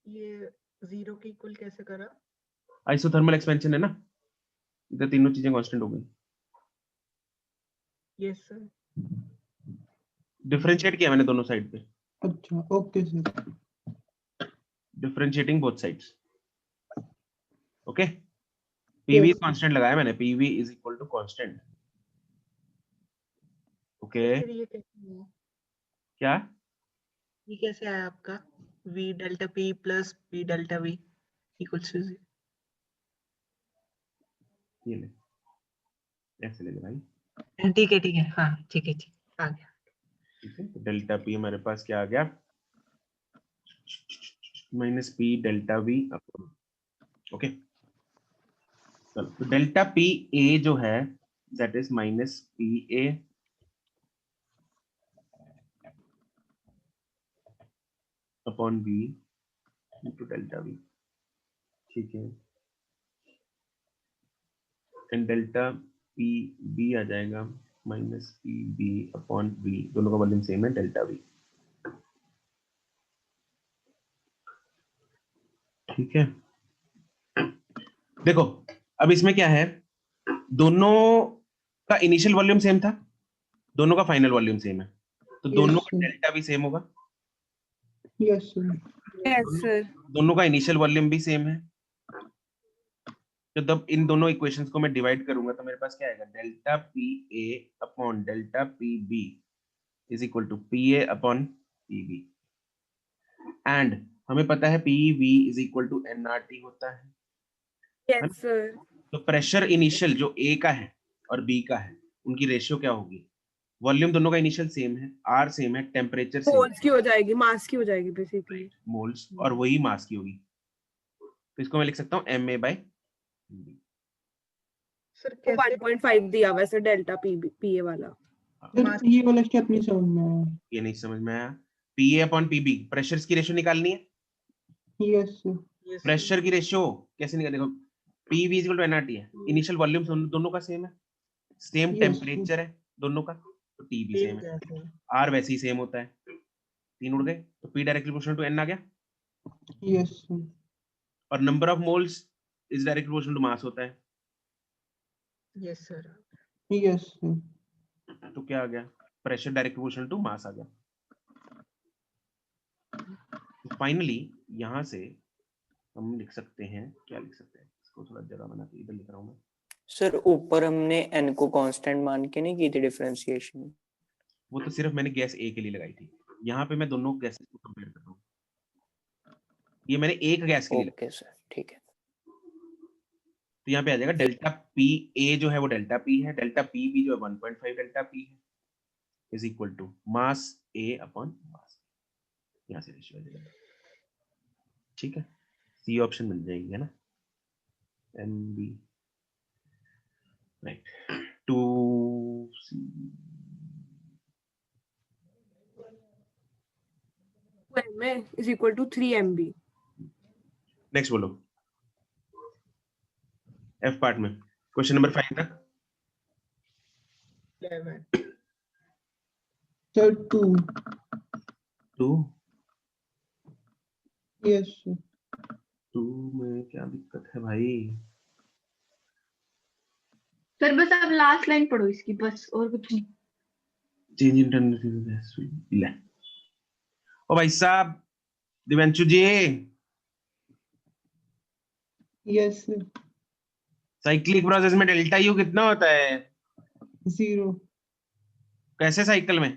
ये 0 के इक्वल कैसे करा? आइसोथर्मल एक्सपेंशन है ना, इधर तीनों चीजें कांस्टेंट हो गई। Yes sir. डिफरेंशिएट किया मैंने दोनों साइड पे, अच्छा okay sir, differentiating both sides, okay. PV Yes. Constant लगाया मैंने, PV is equal to constant, okay. फिर ये कैसे हुआ? क्या ये कैसे आया आपका v delta p plus p delta v equals to 0? ये ले, ऐसे ले भाई, ठीक है हाँ ठीक है आ गया। ठीक है। तो डेल्टा पी हमारे पास क्या आ गया? Minus P delta V, okay. तो डेल्टा पी ए जो है that is minus P A upon B into delta V, ठीक है। एंड डेल्टा पी बी आ जाएगा minus P B upon B, दोनों का वॉल्यूम सेम है, डेल्टा वी, ठीक है। देखो अब इसमें क्या है, दोनों का इनिशियल वॉल्यूम सेम था, दोनों का फाइनल वॉल्यूम सेम है, तो दोनों का डेल्टा भी सेम होगा। Yes sir, yes sir. दोनों का इनिशियल वॉल्यूम भी सेम है, तो जब इन दोनों इक्वेशंस को मैं डिवाइड करूंगा तो मेरे पास क्या आएगा? Delta P A upon delta P B is equal to P A upon P B, and हमें पता है P V is equal to NRT होता है। Yes sir. तो प्रेशर इनिशियल जो ए का है और बी का है उनकी रेशियो क्या होगी? वॉल्यूम दोनों का इनिशियल सेम है, आर सेम है, टेम्परेचर सेम मोल्स की हो जाएगी, मास की हो जाएगी बेसिकली, मोल्स, और वही मास की होगी, तो इसको मैं लिख सकता हूँ MA by सर तो कैसे 1.5 दिया वैसे डेल्टा पीए वाला। सर ये वाला स्टेप नहीं समझ में आया। ये नहीं समझ में आया। PA अपॉन PB प्रेशर्स की रेशियो निकालनी है। यस Yes, प्रेशर की रेशियो कैसे निकाल, देखो PV इक्वल टू NRT है, इनिशियल वॉल्यूम दोनों का सेम है, सेम Yes. टेम्परेचर है दोनों का, तो TB सेम है, R वैसे ही सेम होता है, 3 उड़ गए, तो P directly proportional to N आ गया, यस और number of moles is directly proportional to mass होता है, यस सर। यस तो क्या आ गया, pressure direct proportional to mass आ गया। फाइनली यहां से हम लिख सकते हैं, क्या लिख सकते हैं, इसको थोड़ा जगह बना के इधर लिख रहा हूं मैं। सर ऊपर हमने n को कांस्टेंट मान के नहीं की थी डिफरेंशिएशन? वो तो सिर्फ मैंने गैस ए के लिए लगाई थी, यहाँ पे मैं दोनों गैसेस को कंपेयर कर रहा हूँ, ये मैंने एक गैस के लिए ओके सर ठीक है। तो यहाँ पे आ जाएगा डेल्टा पी ए जो है वो डेल्टा पी है, डेल्टा पी बी जो है 1.5 डेल्टा पी है is equal to mass A upon mass, यहाँ से रेशियो आ जाएगा, ठीक है, सी ऑप्शन मिल जाएगी है ना, M B right 2C। 2MA is equal to 3MB। Next बोलो, एफ पार्ट में क्वेश्चन नंबर 5 तक। सर 2 2 यस 2 में क्या दिक्कत है भाई, सर बस आप लास्ट लाइन पढ़ो इसकी, बस और कुछ नहीं। चेंज इन टेंडेंसी ले, ओ भाई साहब दिव्यांशु जी, यस साइक्लिक प्रोसेस में डेल्टा यू कितना होता है, 0 कैसे साइकिल में,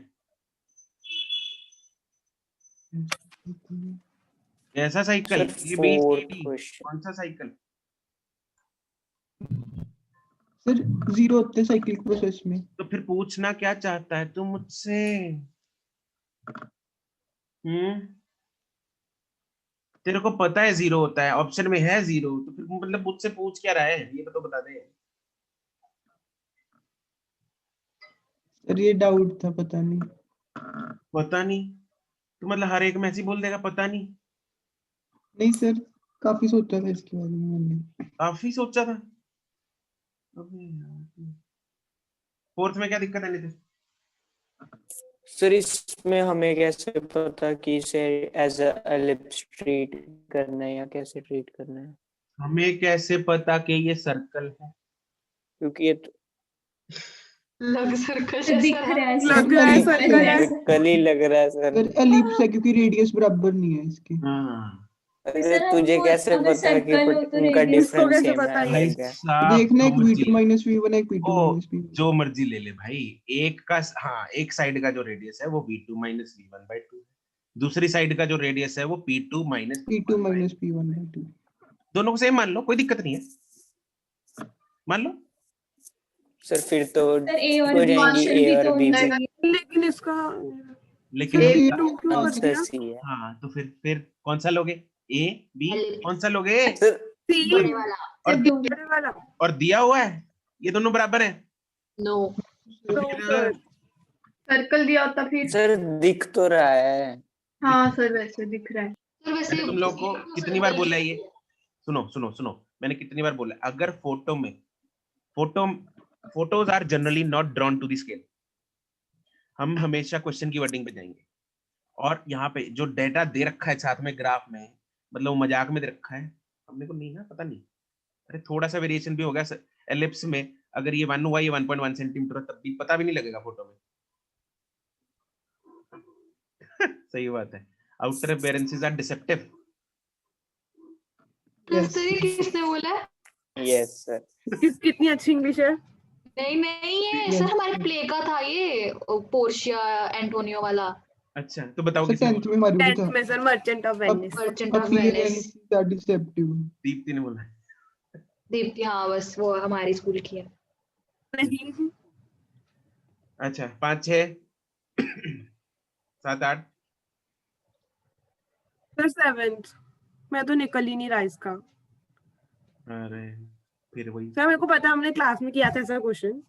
कैसा साइकिल, सर ये फोर्थ BCD क्वेश्चन। कौन सा साइकिल, सर 0 होते साइक्लिक प्रोसेस में। तो फिर पूछना क्या चाहता है तू मुझसे, तेरे को पता है 0 होता है, ऑप्शन में है 0, तो फिर मतलब मुझसे पूछ क्या रहा है, ये तो बता दे। सर ये डाउट था, पता नहीं। पता नहीं तो मतलब हर एक में ऐसे ही बोल देगा पता नहीं, नहीं सर काफी सोचा था इसके बारे में मैंने। काफी सोचा था। फोर्थ में क्या दिक्कत है नितिन, सर इसमें हमें कैसे पता कि इसे एज अ एलिप्स ट्रीट करना है या कैसे ट्रीट करना है? हमें कैसे पता कि ये सर्कल है, क्योंकि ये तो लग सर्कल दिख रहा है, लग रहा है सर्कल है। सर्कल ही लग रहा है सर। सर एलिप्स है क्योंकि रेडियस बराबर नहीं है इसके। हाँ अरे सर तुझे हमको कैसे अगर पता कि सर्कल हो तो उनका radius इसको डिफरेंस कैसे सेम पता है है? या क्या? साहब, देखना एक जो मर्जी V2 माइनस V1 एक V2 ओ, माइनस V1। जो मर्जी ले ले भाई, एक का हाँ एक साइड का जो रेडियस है वो V2 माइनस V1/2, दूसरी साइड का जो रेडियस है वो P2 minus P2 minus P1/2। दोनों को सेम मान लो, कोई दिक्कत नहीं है, मान लो। सर फिर तो सर A और हो B जाएंगी ऑप्शन ए भी और तो बी होना भी। चाहिए। लेकिन इसका लेकिन सर इसका टू क्यों कर आंसर दिया? सी है। हाँ तो फिर कौन सा लोगे, ए बी Ellipse। कौन सा लोगे, सर सी बड़े वाला। और सर दो बड़े वाला। और दिया हुआ है ये दोनों बराबर है, नो। तो तो फिर सर सर्कल दिया होता फिर। सर दिख तो रहा है। हाँ सर वैसे दिख रहा है। सर वैसे मैंने तुम लोग को कितनी बार बोला है ये, सुनो सुनो सुनो, मैंने कितनी बार बोला है, अगर photos are generally not drawn to the scale, हम हमेशा क्वेश्चन की वर्डिंग पे जाएंगे, और यहाँ पे जो डेटा दे रखा है साथ में ग्राफ में, मतलब वो मजाक में दे रखा है, हमने को नहीं ना पता नहीं, अरे थोड़ा सा वेरिएशन भी होगा एलिप्स में, अगर ये 1 हुआ ये 1.1 सेंटीमीटर तब भी पता भी नहीं लगेगा फोटो में। सही बात है, outer appearances are deceptive. Sir ये किसने बोला है? Yes sir. कितनी अच्छी इंग्लिश है। नहीं नहीं, ये सर हमारे प्ले का था ये, पोर्शिया एंटोनियो वाला। अच्छा तो बताओ सर किसने 10th में हमारे भी 10th था। में sir merchant of Venice. Merchant of appearance Venice. That deceptive. Deepti ने बोला है। दीप्ति, हाँ बस वो हमारी स्कूल की है। नहीं अच्छा 5 6 7 8 सर 7th मैं तो निकल ही नहीं रहा इसका। अरे फिर वही, सर मेरे को पता है, हमने क्लास में किया था ऐसा क्वेश्चन।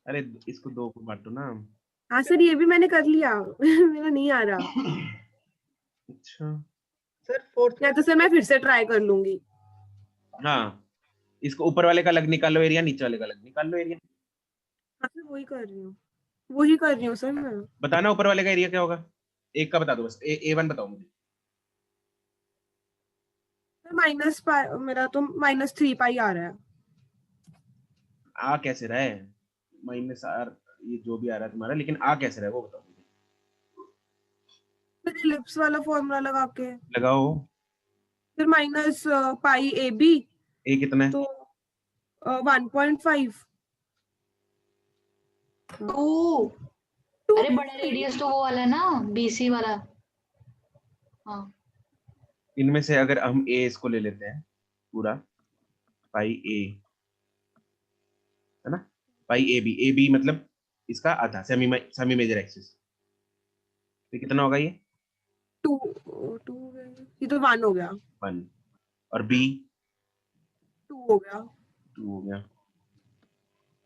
अरे इसको 2 को बांटो ना। हाँ सर, ये भी मैंने कर लिया। मेरा नहीं आ रहा। अच्छा सर फोर्थ या तो सर मैं फिर से ट्राई कर लूंगी। हाँ, इसको ऊपर वाले का अलग निकाल लो एरिया, नीचे वाले का अलग निकाल लो एरिया। हाँ सर वही कर रही हूँ, वही कर रही हूँ सर मैं। बताना ऊपर वाले का एरिया क्या होगा, एक का बता दो बस, A1 बताओ मुझे। माइनस मेरा तो -3 पाई आ रहा है। आ कैसे रहा है, -r, ये जो भी आ रहा है तुम्हारा, लेकिन आ कैसे रहा है वो बताओ मुझे। फिर इलिप्स वाला फॉर्मूला लगा के लगाओ। फिर -π/AB, ए कितना है? तो 1.5। टू। अरे बड़ा रेडियस तो वो वाला है ना, BC वाला। हाँ इनमें से अगर हम ए इसको ले लेते हैं पूरा, पाई ए है ना, पाई ए बी मतलब इसका आधा, सेमी मेजर एक्सिस, तो कितना होगा ये? 2 ये तो 1 हो गया, 1, और बी 2 हो गया। 2 हो गया,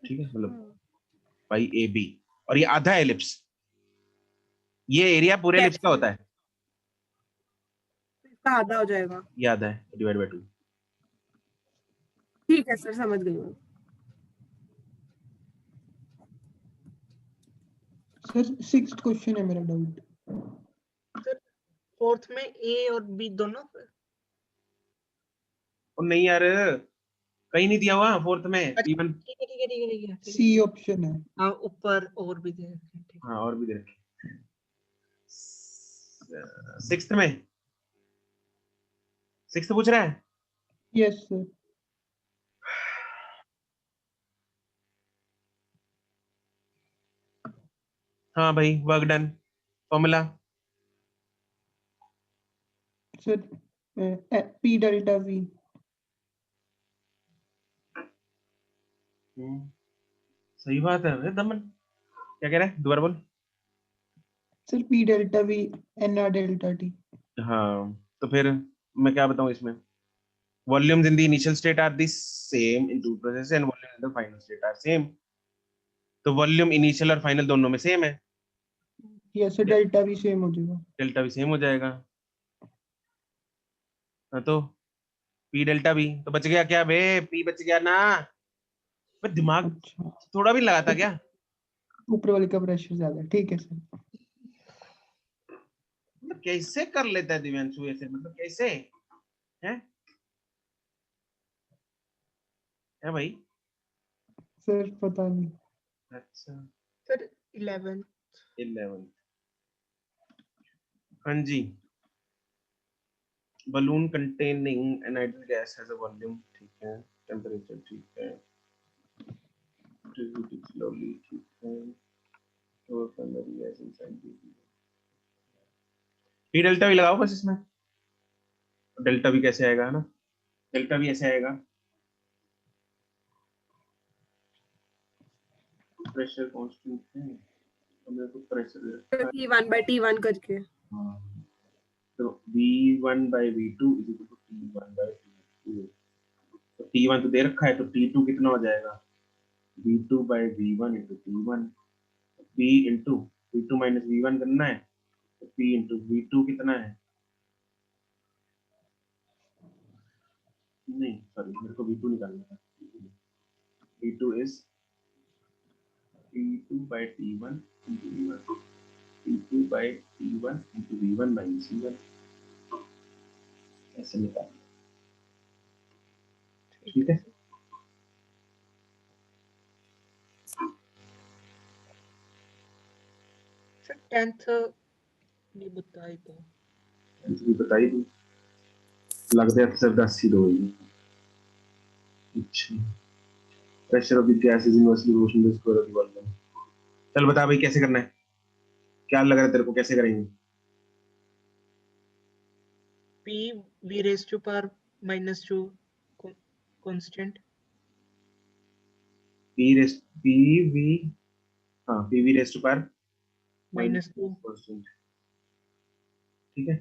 ठीक है, मतलब पाई ए बी, और ये आधा एलिप्स, ये एरिया पूरे एलिप्स का होता है, इसका आधा हो जाएगा। ये आधा है डिवाइड बाय 2। ठीक है सर, समझ गई मैं। सर 6th क्वेश्चन है मेरा डाउट। सर फोर्थ में ए और बी दोनों। और नहीं यार, कहीं नहीं दिया हुआ फोर्थ में, इवन ठीक है ठीक है ठीक है ठीक है। सी ऑप्शन है। हाँ ऊपर और भी दे रखे हैं, ठीक। हाँ और भी दे रखे, 6th में 6th पूछ रहा है। Yes sir. हाँ भाई, work done, formula. Sir P delta V। सही बात है, अरे दमन क्या कह रहा है, दोबारा बोल। Sir P delta V NR delta T। हाँ तो फिर मैं क्या बताऊं इसमें, volumes in the initial state are the same in two processes and volume in the final state are same, तो वॉल्यूम इनिशियल और फाइनल दोनों में सेम है, यस सर, डेल्टा भी सेम हो जाएगा। डेल्टा भी सेम हो जाएगा। हाँ तो पी डेल्टा भी तो बच गया क्या बे, पी बच गया ना, मैं दिमाग अच्छा, थोड़ा भी लगाता क्या। ऊपर वाले का प्रेशर ज्यादा है, ठीक है सर। मतलब कैसे कर लेता है दिव्यांशु ऐसे, मतलब कैसे है भाई। सर पता नहीं। अच्छा सर 11। हाँ जी, balloon containing an ideal gas has a volume, ठीक है, टेम्परेचर ठीक है, स्लोली ठीक है, तो primary gas inside the P delta भी लगाओ बस इसमें, डेल्टा भी कैसे आएगा है ना, डेल्टा भी ऐसे आएगा, प्रेशर कांस्टेंट है तो मेरे को प्रेशर P1/T1 करके। तो V1 by V2 is equal to T1 by T2, तो T1 तो दे रखा है, तो T2 कितना हो जाएगा, V2 by V1 into T1, P into V2 minus V1 करना है, तो P into V2 कितना है, नहीं सॉरी मेरे को V2 निकालना था, V2 is T2 by T1 into V1, T2 by T1 into V1 minus V1, ऐसे निकाल, ठीक है। सर 10th नहीं बताई तो भी बताई दी, लगता है अक्सर 10 ही दो। अच्छा, pressure of the gas is inversely proportional to the square of the volume. चल बता भाई कैसे करना है, क्या लग रहा है तेरे को, कैसे करेंगे। P V raised to power -2 constant, P V raised to power -2। constant, ठीक है,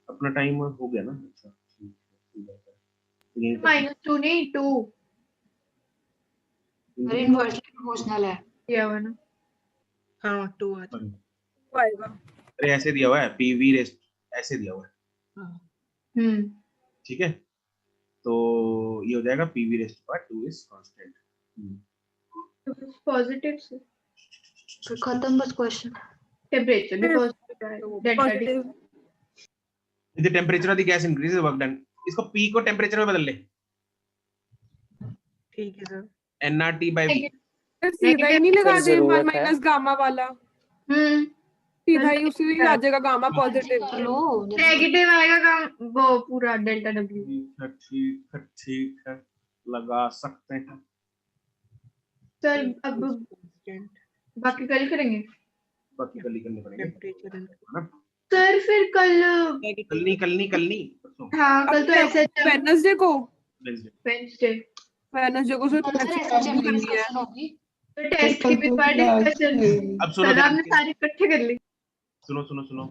अपना टाइम हो गया ना। अच्छा ठीक है, -2 नहीं 2 अरे इनवर्सली प्रोपोर्शनल है। किया हुआ ना। हाँ 2 आ आएगा। अरे ऐसे दिया हुआ है पीवी रेस्ट ऐसे दिया हुआ है, ठीक है। तो ये हो जाएगा PV rest part 2 is constant. तो पॉजिटिव से तो खत्म बस क्वेश्चन। टेम्परेचर भी पॉजिटिव है, delta T the temperature of the gas increases work done, इसको P को टेम्परेचर में बदल ले, ठीक है सर। nRT by V। सीधा ही नहीं लगा दे जरूरत है। माइनस गामा वाला, सीधा ही उसी में आ जाएगा गामा पॉजिटिव। कर लो नेगेटिव आएगा काम वो पूरा डेल्टा डब्ल्यू। ठीक है लगा सकते हैं सर अब बाकी कल करेंगे। बाकी कल ही करने पड़ेंगे टेम्परेचर है ना। सर फिर कल कल नहीं परसों हाँ कल तो ऐसे वेडनेसडे को वेडनेसडे को सिर्फ सर एसएचएम की डिस्कशन होगी। तो टेस्ट की भी पार्ट डिस्कशन। अब सुनो सर आपने सारी इकट्ठे कर ली। सुनो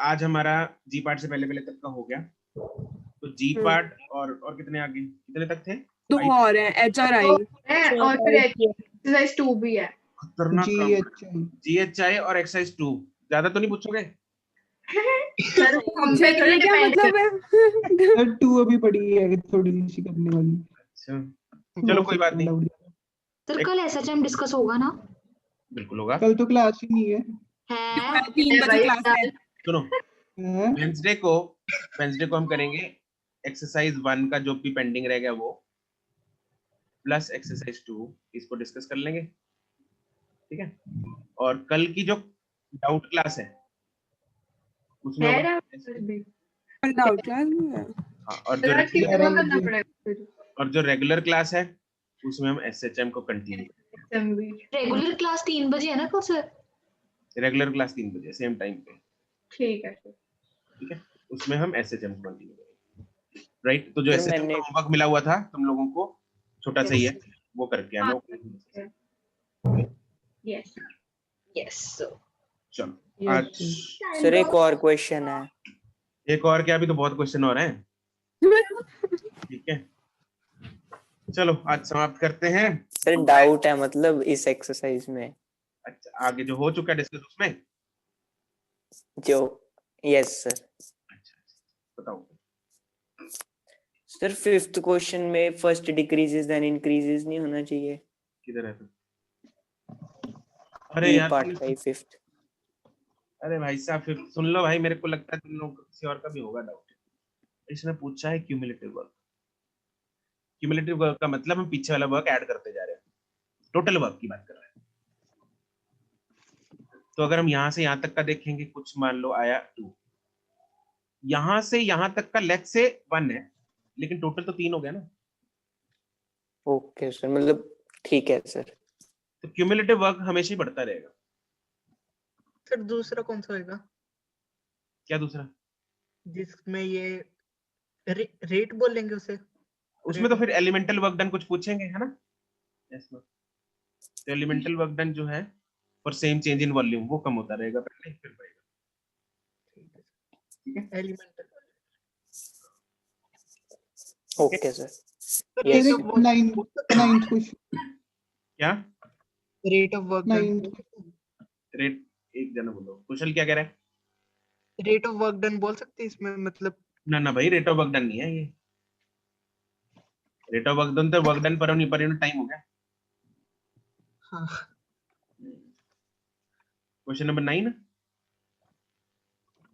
आज हमारा जी पार्ट से पहले तक का हो गया, तो जी पार्ट और कितने आगे कितने तक थे? 2 और हैं HRI और फिर एक्सरसाइज 2 भी है। खतरनाक GHI और एक्सरसाइज 2 ज्यादा तो नहीं पूछोगे? सर हम पे थोड़ी क्या मतलब है? सर 2 अभी पड़ी है थोड़ी सी करने वाली। अच्छा चलो कोई बात नहीं। सर कल एसएचएम डिस्कस होगा ना? बिल्कुल होगा। कल तो क्लास ही नहीं है। 3 बजे क्लास है। सुनो वेडनेसडे को हम करेंगे एक्सरसाइज 1 का जो भी पेंडिंग रह गया वो प्लस एक्सरसाइज 2 इसको डिस्कस कर लेंगे, ठीक है। और कल की जो डाउट क्लास है उसमें डाउट क्लास में है। और जो रेगुलर क्लास है उसमें हम एसएचएम को कंटिन्यू करेंगे। रेगुलर क्लास 3 बजे है ना कल सर? रेगुलर क्लास 3 बजे सेम टाइम पे, ठीक है उसमें हम एसएचएम को कंटिन्यू करेंगे, राइट। तो जो एसएचएम का होमवर्क मिला हुआ था तुम लोगों को छोटा सा ही है वो करके हम लोग यस चलो आज सर एक और क्वेश्चन है। एक और क्या? अभी तो बहुत क्वेश्चन हो रहे हैं, ठीक है। चलो आज समाप्त करते हैं। सर डाउट है मतलब इस एक्सरसाइज में। अच्छा आगे जो हो चुका है डिस्कस उसमें जो यस सर। अच्छा बताओ सर 5th क्वेश्चन में फर्स्ट डिक्रीजेस देन इंक्रीजेस नहीं होना चाहिए। किधर है? अरे यार पार्ट 5th। अरे भाई साहब फिर सुन लो भाई, मेरे को लगता है तुम लोग किसी और का भी होगा डाउट। इसने पूछा है क्यूमुलेटिव वर्क। क्यूमुलेटिव वर्क का मतलब हम पीछे वाला वर्क ऐड करते जा रहे हैं, टोटल वर्क की बात कर रहे हैं। तो अगर हम यहाँ से यहाँ तक का देखेंगे, कुछ मान लो आया 2, यहाँ से यहाँ तक का लेफ्ट से 1 है, लेकिन टोटल तो 3 हो गया ना। ओके सर मतलब ठीक है सर। तो क्यूमुलेटिव वर्क हमेशा ही बढ़ता रहेगा। सर दूसरा कौन सा होगा? क्या दूसरा? जिसमें ये रेट बोलेंगे उसे। उसमें तो फिर एलिमेंटल वर्क डन कुछ पूछेंगे है ना। तो एलिमेंटल वर्क डन जो है for same change in volume वो कम होता रहेगा पहले फिर बढ़ेगा, ठीक है। Elemental okay sir. Yes 9th question क्या? Rate of work done. Rate एक जना बोलो। कुशल क्या कह रहा है? रेट ऑफ वर्क डन बोल सकते हैं इसमें मतलब? ना भाई रेट ऑफ वर्क डन नहीं है ये। रेट ऑफ वर्क डन तो work done per unit time हो गया। हाँ। Question number 9।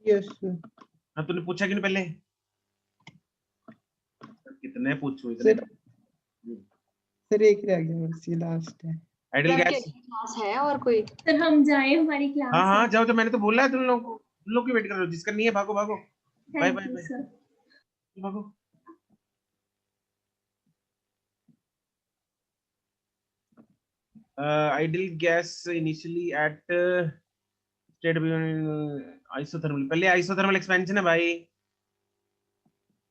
यस हाँ तूने पूछा क्यों पहले? कितने पूछो इतने? सर एक रह गया बस, ये लास्ट है। आइडल गैस क्लास है और कोई? सर हम जाए हमारी क्लास। हाँ जाओ तो मैंने तो बोला है तुम लोगों को, तुम लोग की वेट कर रहे हो। जिसका नहीं है भागो भागो। बाय बाय बाय भागो। Ideal gas initially at state isothermal, पहले आइसोथर्मल एक्सपेंशन है भाई।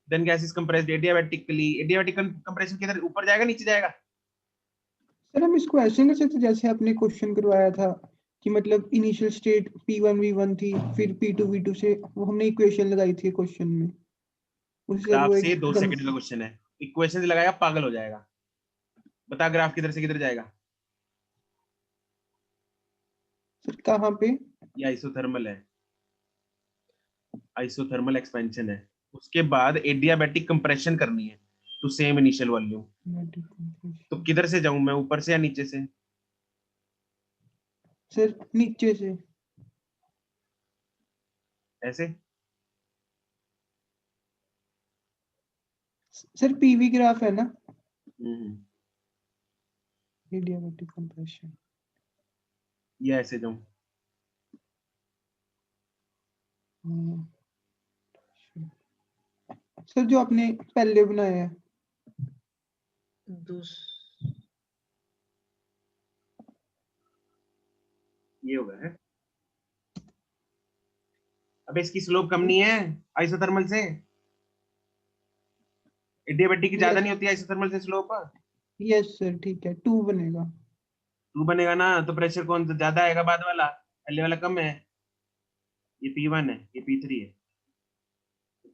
Then gas is compressed adiabatically. Adiabatic compression किधर ऊपर जाएगा नीचे जाएगा? सर हम इसको ऐसे कर सकते जैसे आपने क्वेश्चन करवाया था कि मतलब इनिशियल स्टेट P1 V1 थी, फिर P2 V2 से वो हमने इक्वेशन लगाई थी क्वेश्चन में। उससे ग्राफ वो से 2 एकदम सेकंड का क्वेश्चन है, इक्वेशन लगाएगा पागल हो जाएगा। बता ग्राफ किधर से किधर जाएगा? सर कहाँ पे? ये आइसोथर्मल है, आइसोथर्मल एक्सपेंशन है। उसके बाद एडियाबैटिक कंप्रेशन करनी है टू सेम इनिशियल वॉल्यूम। तो किधर से जाऊं मैं, ऊपर से या नीचे से? सर नीचे से। ऐसे? सर पीवी ग्राफ है ना, हम्म, एडियाबैटिक कंप्रेशन। ये ऐसे जाऊं? सर जो आपने पहले बनाया है, ये होगा है। अबे इसकी स्लोप कम नहीं है आइसोथर्मल से, एडियाबैटिक की ज्यादा नहीं होती आइसोथर्मल से स्लोप। यस सर ठीक है, 2 बनेगा। 2 बनेगा ना, तो प्रेशर कौन सा ज्यादा आएगा? बाद वाला, पहले वाला कम है। ये P1 है, ये P3 है।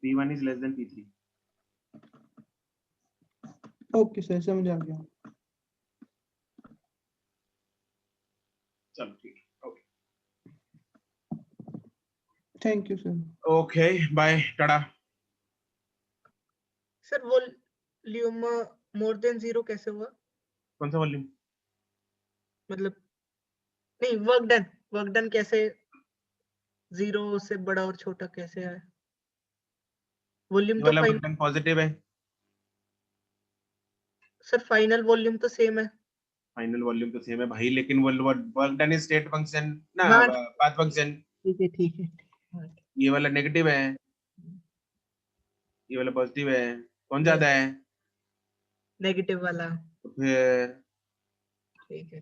P1 is less than P3। Okay sir समझ आ गया। चलो ठीक है, okay thank you sir. Okay bye tata. Sir volume more than 0 कैसे हुआ? कौन सा वॉल्यूम? मतलब नहीं, वर्क डन कैसे 0 से बड़ा और छोटा कैसे है? वॉल्यूम ये तो वाला फाइन बटन पॉजिटिव है, सर, फाइनल वॉल्यूम तो सेम है। फाइनल वॉल्यूम तो सेम है भाई, लेकिन वो work done is state function ना, हाँ पाथ फंक्शन। ठीक है ठीक है। ये वाला नेगेटिव है, ये वाला पॉजिटिव है, कौन ज्यादा है? नेगेटिव वाला। तो फिर ठीक है।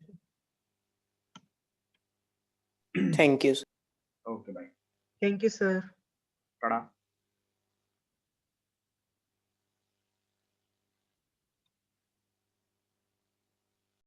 Thank you. Okay bye thank you sir. Tata.